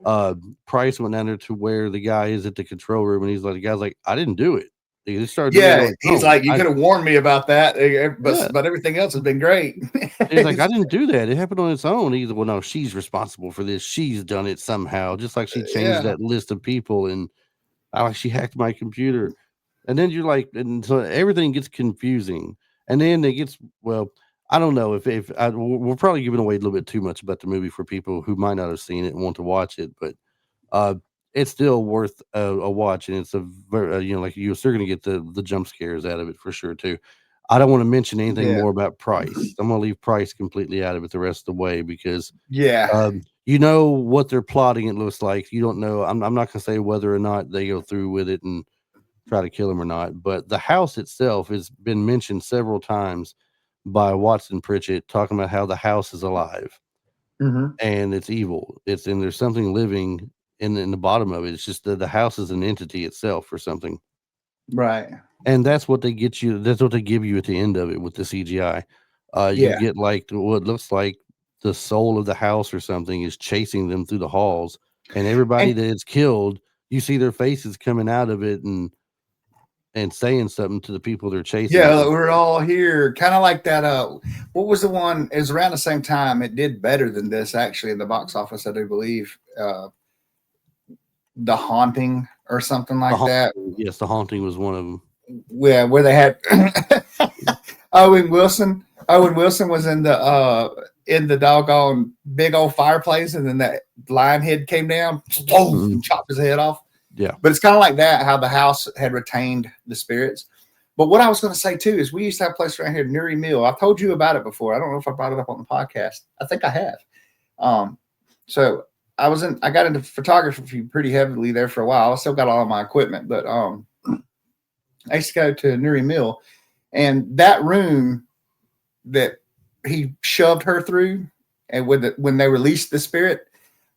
uh, Price went down there to where the guy is at the control room, and the guy's like, I didn't do it. He just started doing it Yeah, on his he's own. like, you could have warned me about that, Yeah. but everything else has been great. He's like, I didn't do that. It happened on its own. He's well, no, she's responsible for this. She's done it somehow, just like she changed Yeah, that list of people and I like she hacked my computer. And then you're like, and so everything gets confusing. And then it gets well, I don't know if we're probably giving away a little bit too much about the movie for people who might not have seen it and want to watch it, but uh, it's still worth a watch, and it's a very like you're still going to get the jump scares out of it for sure too. I don't want to mention anything yeah, more about Price. I'm going to leave Price completely out of it the rest of the way because yeah. you know what they're plotting. It looks like you don't know. I'm not going to say whether or not they go through with it and try to kill him or not. But the house itself has been mentioned several times by Watson Pritchett, talking about how the house is alive Hmm. and it's evil. It's and there's something living in the bottom of it. It's just that the house is an entity itself or something. Right. And that's what they get you. That's what they give you at the end of it with the CGI. You Yeah. get like what looks like the soul of the house or something is chasing them through the halls, and everybody And that is killed, you see their faces coming out of it and saying something to the people they're chasing. yeah, we're all here. Kind of like that. What was the one? It was around the same time. It did better than this actually in the box office, I do believe. The Haunting or something The like that. haunting, yes, the haunting was one of them. Where they had Owen Wilson. Owen Wilson was in the doggone big old fireplace, and then that lion head came down, boom, Mhm. and chopped his head off. Yeah. But it's kind of like that, how the house had retained the spirits. But what I was going to say too is we used to have a place around here, Nuri Mill. I've told you about it before. I don't know if I brought it up on the podcast. I think I have. Um, so I got into photography pretty heavily there for a while. I still got all of my equipment, but I used to go to Nuri Mill, and that room that he shoved her through, and when they released the spirit,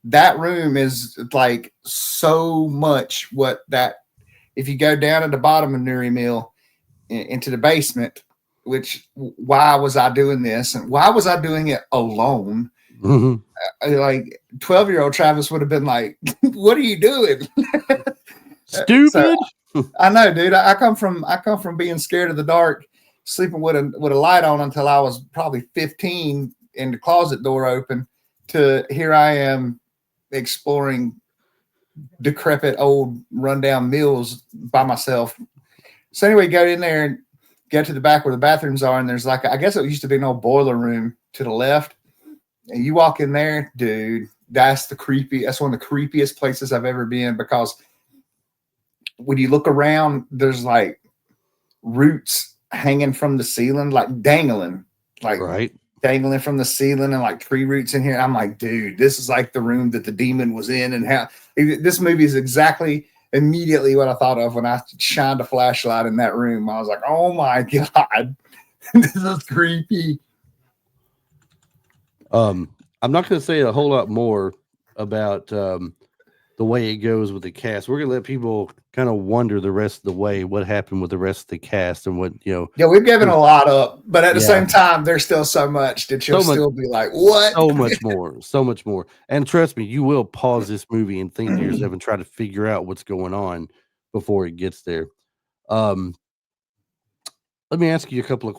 that room is like so much what that. If you go down at the bottom of Nuri Mill into the basement, which why was I doing this, and why was I doing it alone? Mhm. Like 12-year-old Travis would have been like, "What are you doing?" So Stupid. I know, dude. I come from being scared of the dark, sleeping with a light on until I was probably 15, and the closet door open. To here I am exploring decrepit old rundown mills by myself. So anyway, go in there and get to the back where the bathrooms are, and there's like I guess it used to be an old boiler room to the left, And you walk in there, dude, that's one of the creepiest places I've ever been, because when you look around, there's like roots hanging from the ceiling, like Right. dangling from the ceiling, and like tree roots in here. I'm like, dude, this is like the room that the demon was in. And how this movie is exactly immediately what I thought of when I shined a flashlight in that room. I was like, oh my God, this is creepy. I'm not going to say a whole lot more about the way it goes with the cast. We're going to let people kind of wonder the rest of the way what happened with the rest of the cast and what, you know. Yeah, we've given a lot up, but at the Yeah. same time, there's still so much that you'll still be like, what? So much more. So much more. And trust me, you will pause this movie and think to yourself and try to figure out what's going on before it gets there. Let me ask you a couple of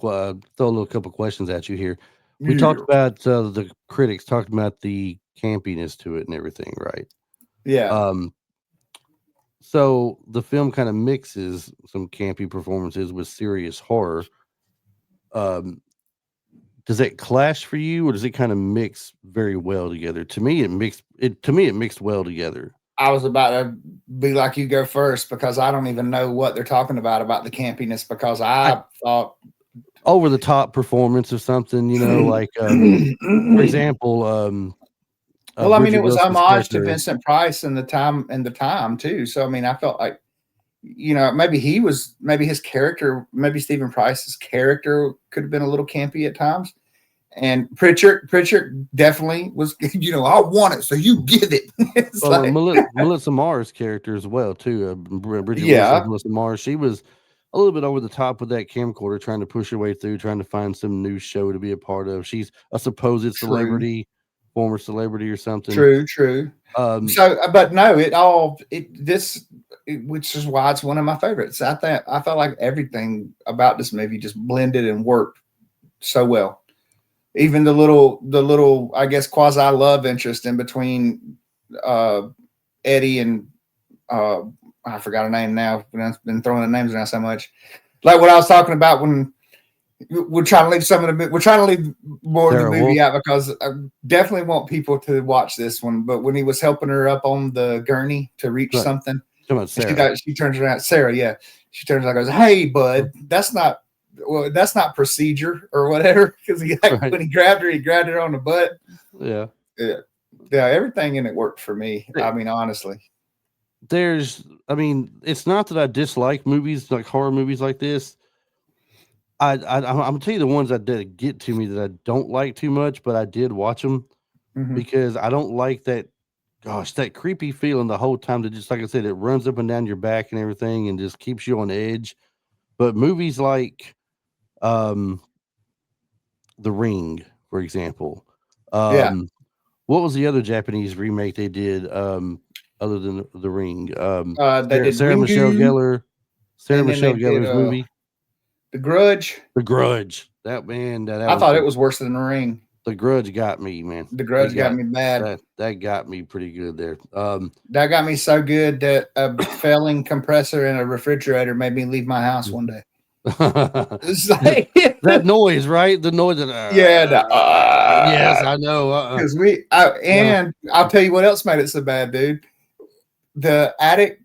throw a little couple of questions at you here. We talked about the critics talked about the campiness to it and everything, right? Yeah. So the film kind of mixes some campy performances with serious horror. Does it clash for you, or does it kind of mix very well together? To me, it mixed well together. I was about to be like, you go first, because I don't even know what they're talking about the campiness, because I thought over the top performance or something, you know, like for example, well, I mean, Bridget it was Wilson's homage to character. Vincent Price and the time too. So I mean, I felt like, you know, maybe his character, maybe Stephen Price's character could have been a little campy at times. And Pritchard definitely was, you know, I want it, so you give it. Well, like, Melissa Marr's character as well too. Bridget Wilson, Melissa Marr, she was a little bit over the top with that camcorder, trying to push her way through, trying to find some new show to be a part of. She's a supposed celebrity, former celebrity or something. True. So, but no, which is why it's one of my favorites. I felt like everything about this movie just blended and worked so well. Even the little, I guess, quasi love interest in between Eddie and I forgot her name now. I've been throwing the names around so much. Like what I was talking about when we're trying to leave more of the movie out, because I definitely want people to watch this one. But when he was helping her up on the gurney to reach something, she turns around, Sarah, yeah, she turns around and goes, "Hey, bud, that's not procedure or whatever." Because when he grabbed her on the butt. Yeah, everything in it worked for me. I mean, honestly. It's not that I dislike movies, like horror movies like this. I'm gonna tell you the ones that did get to me that I don't like too much, but I did watch them because I don't like that. Gosh, that creepy feeling the whole time that, just like I said, it runs up and down your back and everything, and just keeps you on edge. But movies like, The Ring, for example. What was the other Japanese remake they did? Other than The Ring, Sarah Michelle Gellar's movie. The Grudge. That man, I thought it was worse than The Ring. The Grudge got me, man. The Grudge got me bad. That got me pretty good there. That got me so good that a failing compressor in a refrigerator made me leave my house one day. It's like, that noise, right? The noise that yes, I know. Because I'll tell you what else made it so bad, dude. The attic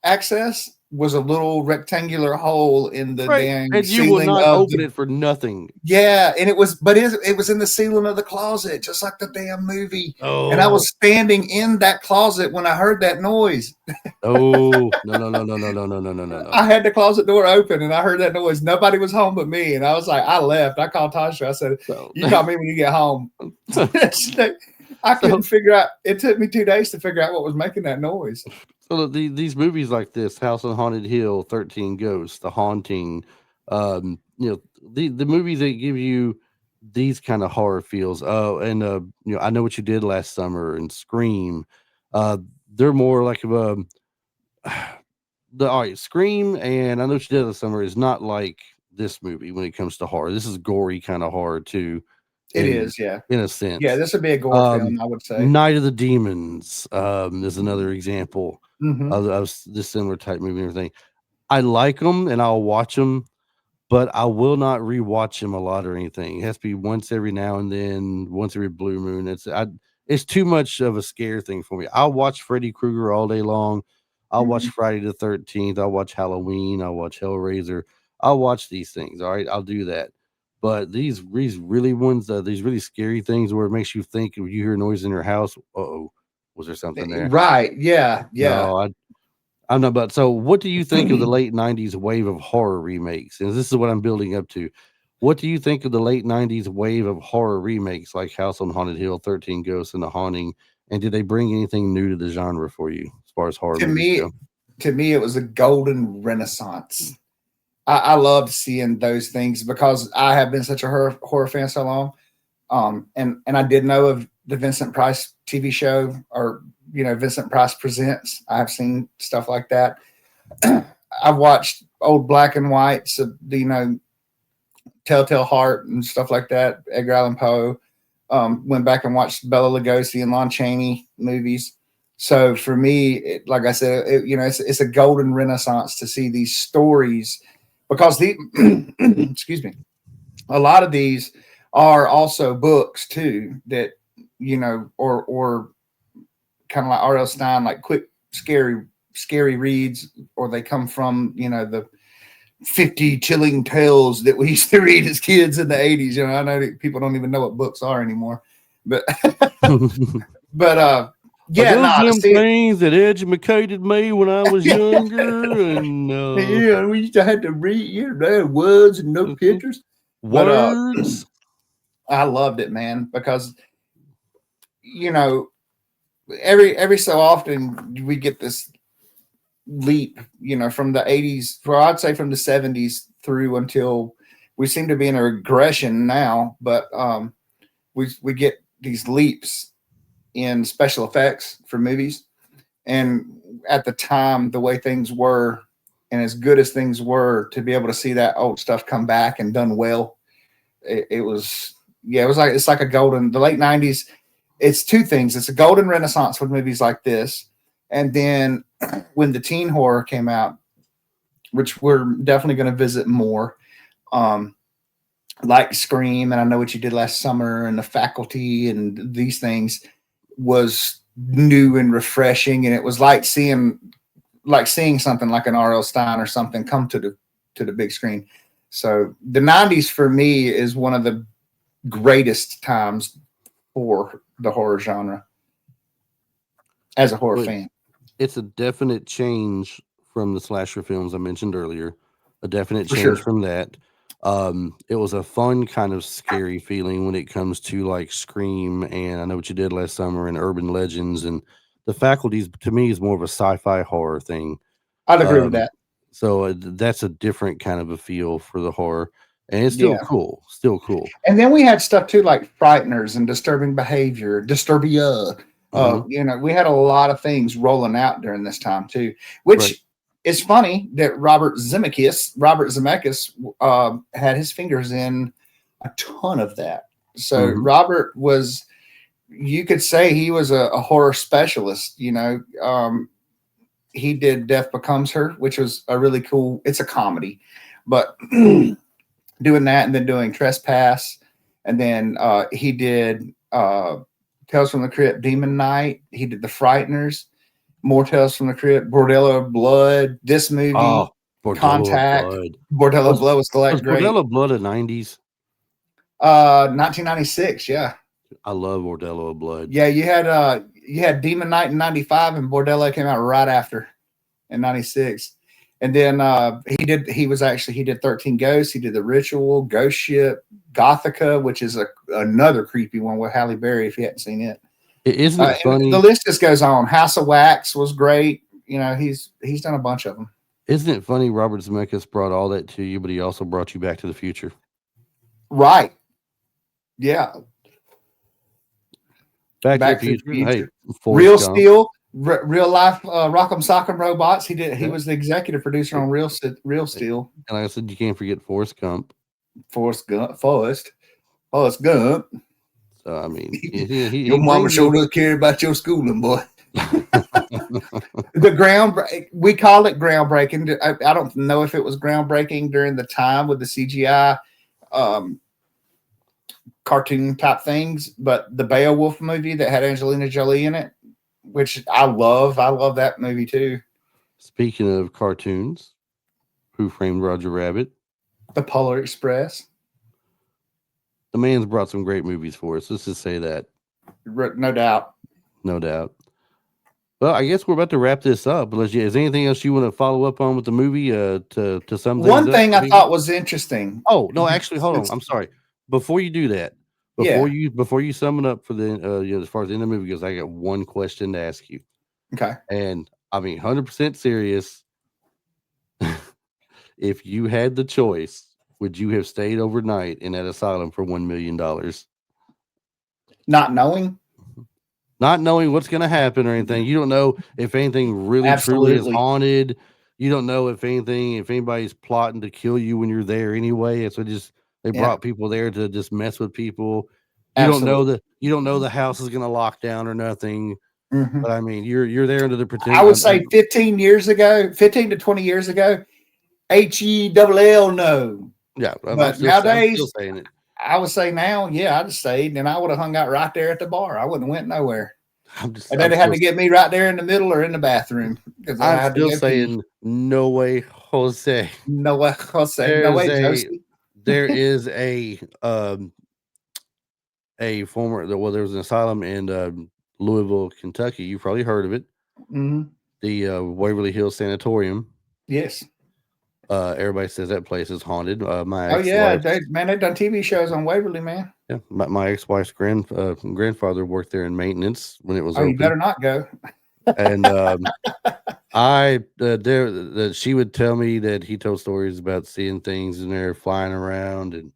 access was a little rectangular hole in the damn and you will not open it for nothing. Yeah, and it was in the ceiling of the closet, just like the damn movie. Oh. And I was standing in that closet when I heard that noise. Oh, no. I had the closet door open and I heard that noise. Nobody was home but me. And I was like, I left. I called Tasha. I said, you call me when you get home. I couldn't figure out. It took me 2 days to figure out what was making that noise. So these movies like this, House on Haunted Hill, 13 Ghosts, The Haunting, the movies that give you these kind of horror feels. And I Know What You Did Last Summer and Scream. They're more like Scream and I Know What You Did Last Summer is not like this movie when it comes to horror. This is gory kind of horror too. It is, yeah. In a sense. Yeah, this would be a gore film, I would say. Night of the Demons is another example of this similar type movie and everything. I like them and I'll watch them, but I will not rewatch him a lot or anything. It has to be once every now and then, once every blue moon. It's too much of a scare thing for me. I'll watch Freddy Krueger all day long. I'll watch Mhm. Friday the 13th. I'll watch Halloween. I'll watch Hellraiser. I'll watch these things. All right, I'll do that. But these really ones, these really scary things where it makes you think if you hear a noise in your house, oh, was there something there? Right. Yeah. Yeah. No, I'm not about. So, what do you think of the late '90s wave of horror remakes? And this is what I'm building up to. What do you think of the late '90s wave of horror remakes like House on Haunted Hill, 13 Ghosts, and The Haunting? And did they bring anything new to the genre for you as far as horror to movies me, go? to me, it was a golden renaissance. I loved seeing those things because I have been such a horror fan so long. And I did know of the Vincent Price TV show, or Vincent Price Presents. I've seen stuff like that. I've watched old black and whites of Telltale Heart and stuff like that. Edgar Allan Poe. Went back and watched Bela Lugosi and Lon Chaney movies. So for me, like I said, it's a golden renaissance to see these stories because the excuse me, a lot of these are also books too that or kind of like R.L. Stine, like quick scary reads, or they come from the 50 chilling tales that we used to read as kids in the 80s. I know that people don't even know what books are anymore, but but Are yeah, those nah, to them see it. things that educated me when I was Yeah, younger? And yeah, we used to have to read, words and no pictures. But words. I loved it, man, because you know every so often we get this leap, from the 80s, or I'd say from the 70s through until we seem to be in a regression now, but we get these leaps in special effects for movies. And at the time, the way things were, and as good as things were, to be able to see that old stuff come back and done well, it was, yeah, it's like a golden, the late 90s. It's two things. It's a golden renaissance with movies like this. And then when the teen horror came out, which we're definitely going to visit more, um, like Scream and I Know What You Did Last Summer and The Faculty and these things, was new and refreshing, and it was like seeing something like an R.L. Stine or something come to the big screen. So the 90s for me is one of the greatest times for the horror genre as a horror But fan. it's a definite change from the slasher films I mentioned earlier. A definite For change sure. from that. It was a fun kind of scary feeling when it comes to like Scream and I Know What You Did Last Summer and Urban Legends, and the faculties to me is more of a sci-fi horror thing. I'd agree with Um, that. so that's a different kind of a feel for the horror, and it's still Yeah. cool. Still cool. And then we had stuff too, like Frighteners and Disturbing Behavior, Disturbia. Hmm. We had a lot of things rolling out during this time too, Right. which is funny that Robert Zemeckis, had his fingers in a ton of that. So Hmm. Robert was, you could say he was a horror specialist. He did Death Becomes Her, which was a really cool. It's a comedy, but doing that and then doing Trespass, and then he did Tales from the Crypt, Demon Knight. He did The Frighteners, more Tales from the Crypt, Bordello of Blood. This Oh, movie, Bordello of Contact. Blood. Bordello of Was Blood was was great. Bordello of Blood a '90s? 1996, yeah, I love Bordello of Blood. yeah. You had Demon Knight in '95, and Bordello came out right after in '96. And then he did 13 Ghosts. He did The Ritual, Ghost Ship, Gothica, which is another creepy one with Halle Berry if you hadn't seen it. Isn't it And the funny? list just goes on. House of Wax was great. He's done a bunch of them. Isn't it funny? Robert Zemeckis brought all that to you, but he also brought you Back to the Future. Right. Yeah. Back to the Back to the Future. Hey, Future. Forrest Real Gump. Steel, real life Rock'em Sock'em Robots. He Yeah. was the executive producer on Real Steel. And like I said, you can't forget Forrest Gump. Forrest Gump. So I mean, Your he mama brings you. sure does care about your schooling, boy. We call it groundbreaking. I don't know if it was groundbreaking during the time with the CGI um, cartoon type things, but the Beowulf movie that had Angelina Jolie in it, which I love that movie too. Speaking of cartoons, Who Framed Roger Rabbit? The Polar Express, The man's brought some great movies for us. Let's just say that, no doubt. no doubt. Well, I guess we're about to wrap this up. Unless is there anything else you want to follow up on with the movie to sum things One up thing for I people? thought was interesting. Oh no, actually, hold on. I'm sorry. Before you do that, Yeah. before you sum it up for the as far as the end of the movie goes, I got one question to ask you, Okay. and I mean 100% serious. If you had the choice, would you have stayed overnight in that asylum for $1 million? Not knowing. Not knowing what's going to happen or anything. You don't know if anything really truly is Absolutely. haunted. You don't know if anybody's plotting to kill you when you're there anyway. So just they Yeah. brought people there to just mess with people. Absolutely. You don't know the house is going to lock down or nothing. Mm-hmm. But I mean, you're there under the I pretend. would say 15 years ago, 15 to 20 years ago, HELL no. Yeah, I'm But still nowadays, saying it. I would say now, yeah, I'd have stayed and I would have hung out right there at the bar. I wouldn't have went nowhere. And then I'm they had still to get me right there in the middle or in the bathroom because I I'm had to still go pee. saying no way, Jose. No way, Jose. No There's way, a Josie. there is a former well, there was an asylum in Louisville, Kentucky. You've probably heard of it. Mm-hmm. The Waverly Hills Sanatorium. Yes. Everybody says that place is haunted. My Oh yeah, ex-wife, they've done TV shows on Waverly, man. yeah, my ex-wife's grandfather worked there in maintenance when it was Oh, you open, better not go. and I there that she would tell me that he told stories about seeing things in there flying around and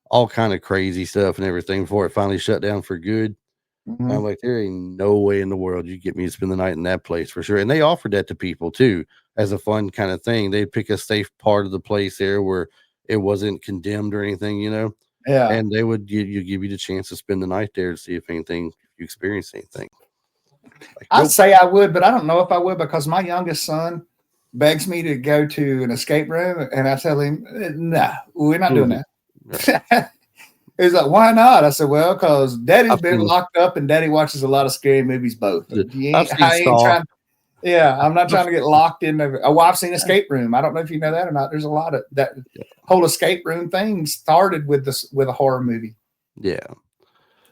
all kind of crazy stuff and everything before it finally shut down for good. And I'm Mm-hmm. like, there ain't no way in the world you get me to spend the night in that place for sure. And they offered that to people too as a fun kind of thing. They'd pick a safe part of the place there where it wasn't condemned or anything, Yeah. and they would give you the chance to spend the night there to see if you experience anything. Like, I'd nope. say I would, but I don't know if I would because my youngest son begs me to go to an escape room, and I tell him, "No, we're not doing Mhm. that." He's like, "Why not?" I said, "Well, because Daddy's I've been seen locked up, and Daddy watches a lot of scary movies, both. And I've seen I ain't Saw. trying. Yeah, I'm not I've, trying to get locked in. Oh, well, I've seen Escape Room. I don't know if you know that or not. There's a lot of that whole escape room thing started with a horror movie. yeah.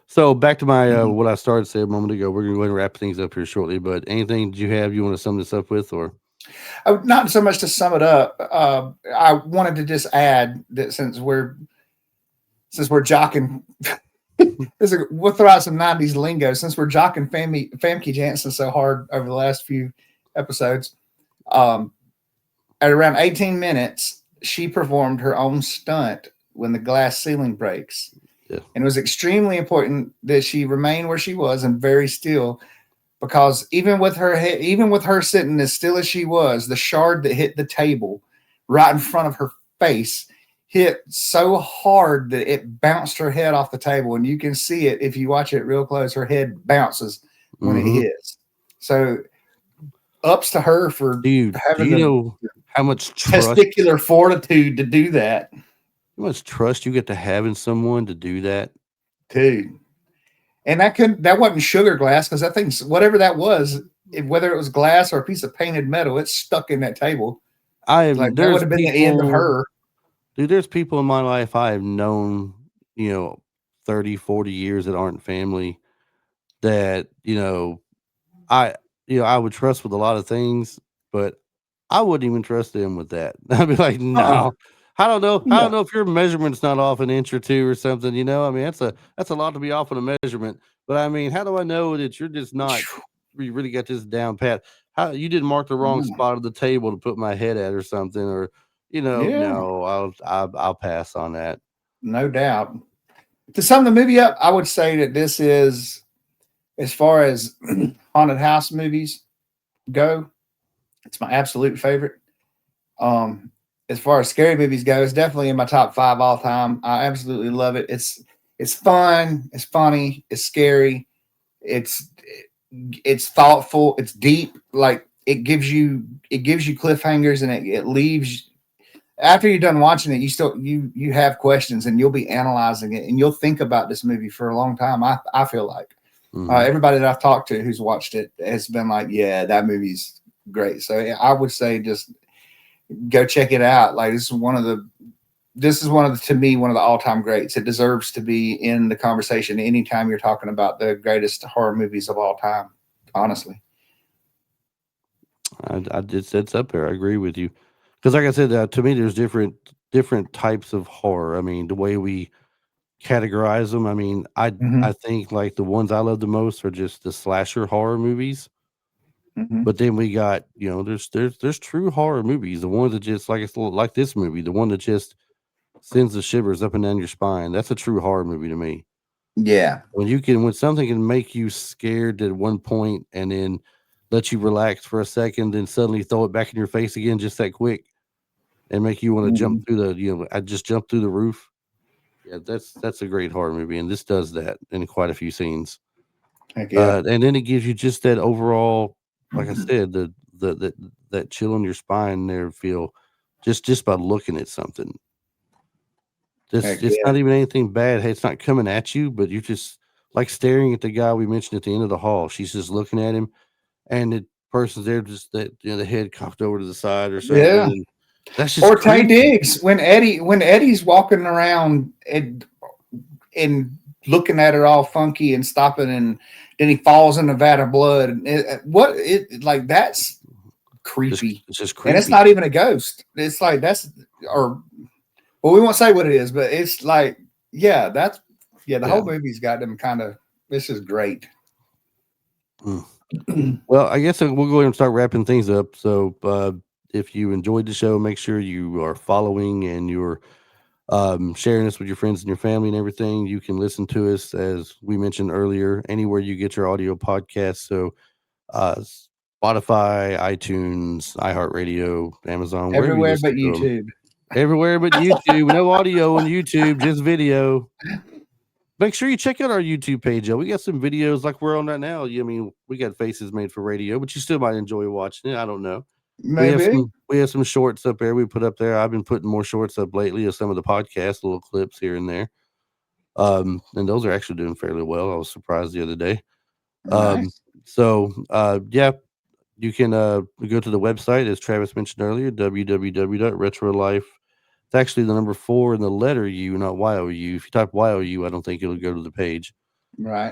So back to my Mhm. what I started to say a moment ago. We're going to go ahead and wrap things up here shortly. But anything you want to sum this up with, or Not so much to sum it up. I wanted to just add that since we're jocking, we'll throw out some '90s lingo. Since we're jocking Famke Janssen so hard over the last few episodes, um, at around 18 minutes, she performed her own stunt when the glass ceiling breaks. yeah, And it was extremely important that she remain where she was and very still, because even with her sitting as still as she was, the shard that hit the table right in front of her face hit so hard that it bounced her head off the table. And you can see it if you watch it real close. Her head bounces when it mm-hmm. hits. So ups to her for Do having you the know how much trust testicular fortitude to do that, you get to have in someone to do that? dude. And that wasn't sugar glass because that thing's whatever that was, whether it was glass or a piece of painted metal, it's stuck in that table. Like that would There's have been the end of people, her. dude. There's people in my life I have known, you know, 30, 40 years that aren't family that I I would trust with a lot of things, but I wouldn't even trust them with that. I'd be like, Uh-uh. no, I don't know. I don't No. know if your measurement's not off an inch or two or something. I mean, that's a lot to be off on a measurement. But I mean, how do I know that you're just not? You really got this down pat. How you didn't mark the wrong spot of the table to put my head at or something, or Yeah, no, I'll pass on that. no doubt. To sum the movie up, I would say that this is, as far as haunted house movies go, it's my absolute favorite. Um, as far as scary movies go, it's definitely in my top 5 all time. I absolutely love it. It's fun, it's funny, it's scary. It's it's thoughtful, it's deep. Like it gives you cliffhangers, and it leaves after you're done watching it. You still you have questions, and you'll be analyzing it, and you'll think about this movie for a long time. I feel like everybody that I've talked to who's watched it has been like, yeah, that movie's great. So yeah, I would say just go check it out. Like this is one of the to me one of the all-time greats. It deserves to be in the conversation anytime you're talking about the greatest horror movies of all time, honestly. It's up there. I agree with you, because like I said, to me there's different types of horror. I mean, the way we categorize them, I mean, I think like the ones I love the most are just the slasher horror movies. But then we got, there's true horror movies, the ones that just like this movie, the one that just sends the shivers up and down your spine. That's a true horror movie to me. Yeah. When something can make you scared at one point and then let you relax for a second, then suddenly throw it back in your face again just that quick and make you want to jump through I just jumped through the roof. Yeah, that's a great horror movie, and this does that in quite a few scenes. Heck yeah. And then it gives you just that overall, like I said, that chill in your spine there feel just by looking at something. It's not even anything bad. Hey, it's not coming at you, but you're just like staring at the guy we mentioned at the end of the hall. She's just looking at him, and the person's there, just that the head cocked over to the side or something. Yeah. And that's just or Tay Diggs when Eddie's walking around and looking at her all funky and stopping, and then he falls in a vat of blood. Like that's creepy. It's just creepy, and it's not even a ghost. It's like we won't say what it is, but it's like, yeah, the whole movie's got them kind of. This is great. Well, I guess we'll go ahead and start wrapping things up. So, if you enjoyed the show, make sure you are following and you're sharing this with your friends and your family and everything. You can listen to us, as we mentioned earlier, anywhere you get your audio podcasts. So, Spotify, iTunes, iHeartRadio, Amazon, everywhere but YouTube. Everywhere but YouTube. No audio on YouTube, just video. Make sure you check out our YouTube page, though. We got some videos like we're on right now. I mean, we got faces made for radio, but you still might enjoy watching it. I don't know. Maybe. We have some shorts up there we put up there. I've been putting more shorts up lately of some of the podcast, little clips here and there. And those are actually doing fairly well. I was surprised the other day. Nice. You can go to the website, as Travis mentioned earlier, www.retrolife. It's actually the number 4 and the letter U, not YOU. If you type YOU, I don't think it'll go to the page. Right.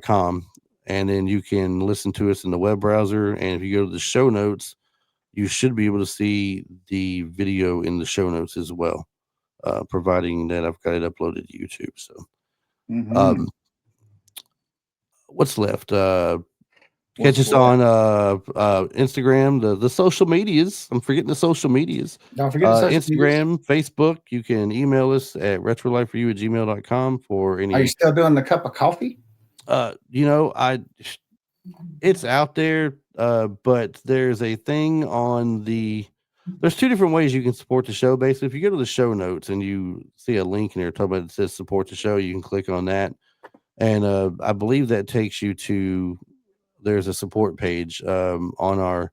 .com. And then you can listen to us in the web browser. And if you go to the show notes, you should be able to see the video in the show notes as well, providing that I've got it uploaded to YouTube. So, what's left? Catch us on Instagram, the social medias. I'm forgetting the social medias. Don't forget Instagram, Facebook. You can email us at retroliferyou@gmail.com for any. Are you still doing the cup of coffee? It's out there, but there's a thing on there's 2 different ways you can support the show. Basically, if you go to the show notes and you see a link in there talking about it says support the show, you can click on that. And I believe that takes you to, there's a support page on our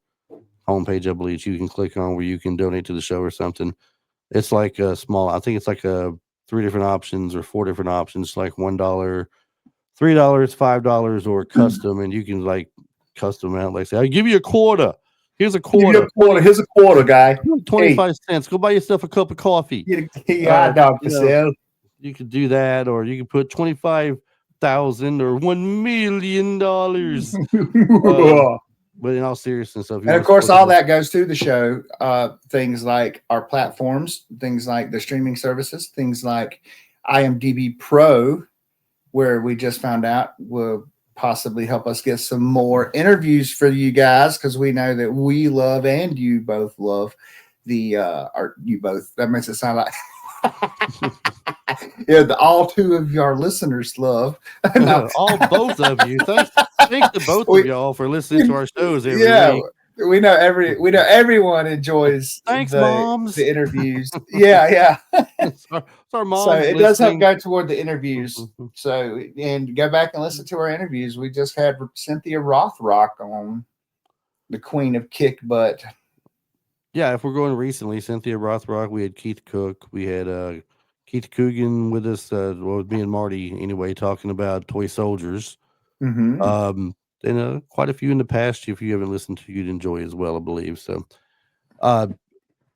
homepage, I believe, you can click on where you can donate to the show or something. It's like a small, I think it's like 3 different options or 4 different options, like $1, $3, $5, or custom. And you can like custom out, like say, I'll give you a quarter. Here's a quarter. Here's a quarter, guy. 25 cents. Go buy yourself a cup of coffee. You could do that, or you could put 25,000 or $1 million. But in all seriousness, and of course, all that goes to the show. Things like our platforms, things like the streaming services, things like IMDb Pro, where we just found out will possibly help us get some more interviews for you guys, because we know that we love, and you both love that makes it sound like all 2 of our listeners love. Both of you. Thank the both of y'all for listening to our shows every week. we know everyone enjoys Thanks, the moms. interviews. Yeah. It's our moms So it does help listening. go toward the interviews. So, and go back and listen to our interviews. We just had Cynthia Rothrock on, the queen of kick butt. Yeah, if we're going recently, Cynthia Rothrock, we had Keith Cook, we had Keith Coogan with us, well, me and Marty anyway, talking about toy soldiers. Mm-hmm. And quite a few in the past, if you haven't listened to, you'd enjoy as well, I believe. So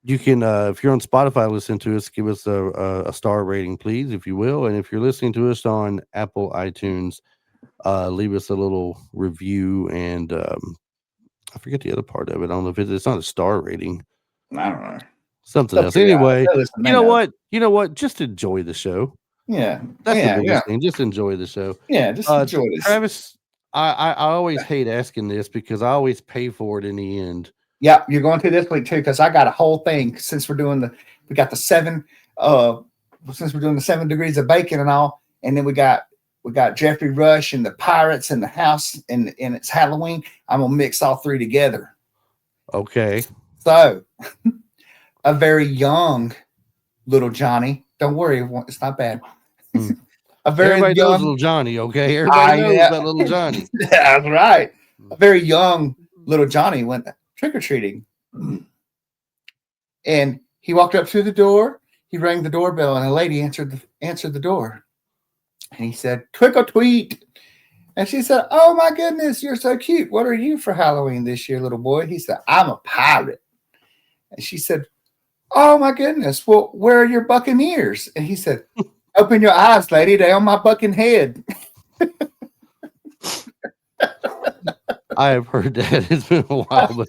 you can, if you're on Spotify, listen to us, give us a star rating, please, if you will. And if you're listening to us on Apple iTunes, leave us a little review. And I forget the other part of it. I don't know if it's not a star rating. I don't know. Something else. Anyway, Listen, you know what? You know what? Just enjoy the show. Yeah. That's the biggest thing. Just enjoy the show. Yeah, just enjoy this. Travis, I always hate asking this because I always pay for it in the end. Yeah, you're going to this week too, because I got a whole thing since we're doing we got the 7 since we're doing the 7 degrees of bacon and all, and then we got Jeffrey Rush and the Pirates and the house and it's Halloween. I'm gonna mix all 3 together. Okay. So a very young little Johnny. Don't worry, it's not bad. A very Everybody young knows little Johnny, okay? Everybody knows about little Johnny. That's right. A very young little Johnny went trick-or-treating. And he walked up to the door, he rang the doorbell, and a lady answered the door. And he said, "Trick or tweet." And she said, "Oh my goodness, you're so cute. What are you for Halloween this year, little boy?" He said, "I'm a pirate." And she said, "Oh my goodness, well, where are your buccaneers?" And he said, "Open your eyes, lady, they're on my bucking head." I have heard that. It's been a while, but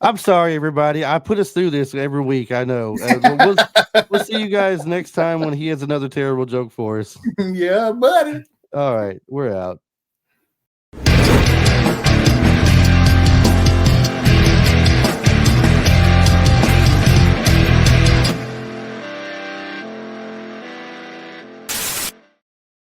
I'm sorry, everybody. I put us through this every week. I know. We'll see you guys next time when he has another terrible joke for us. Yeah, buddy. All right, we're out.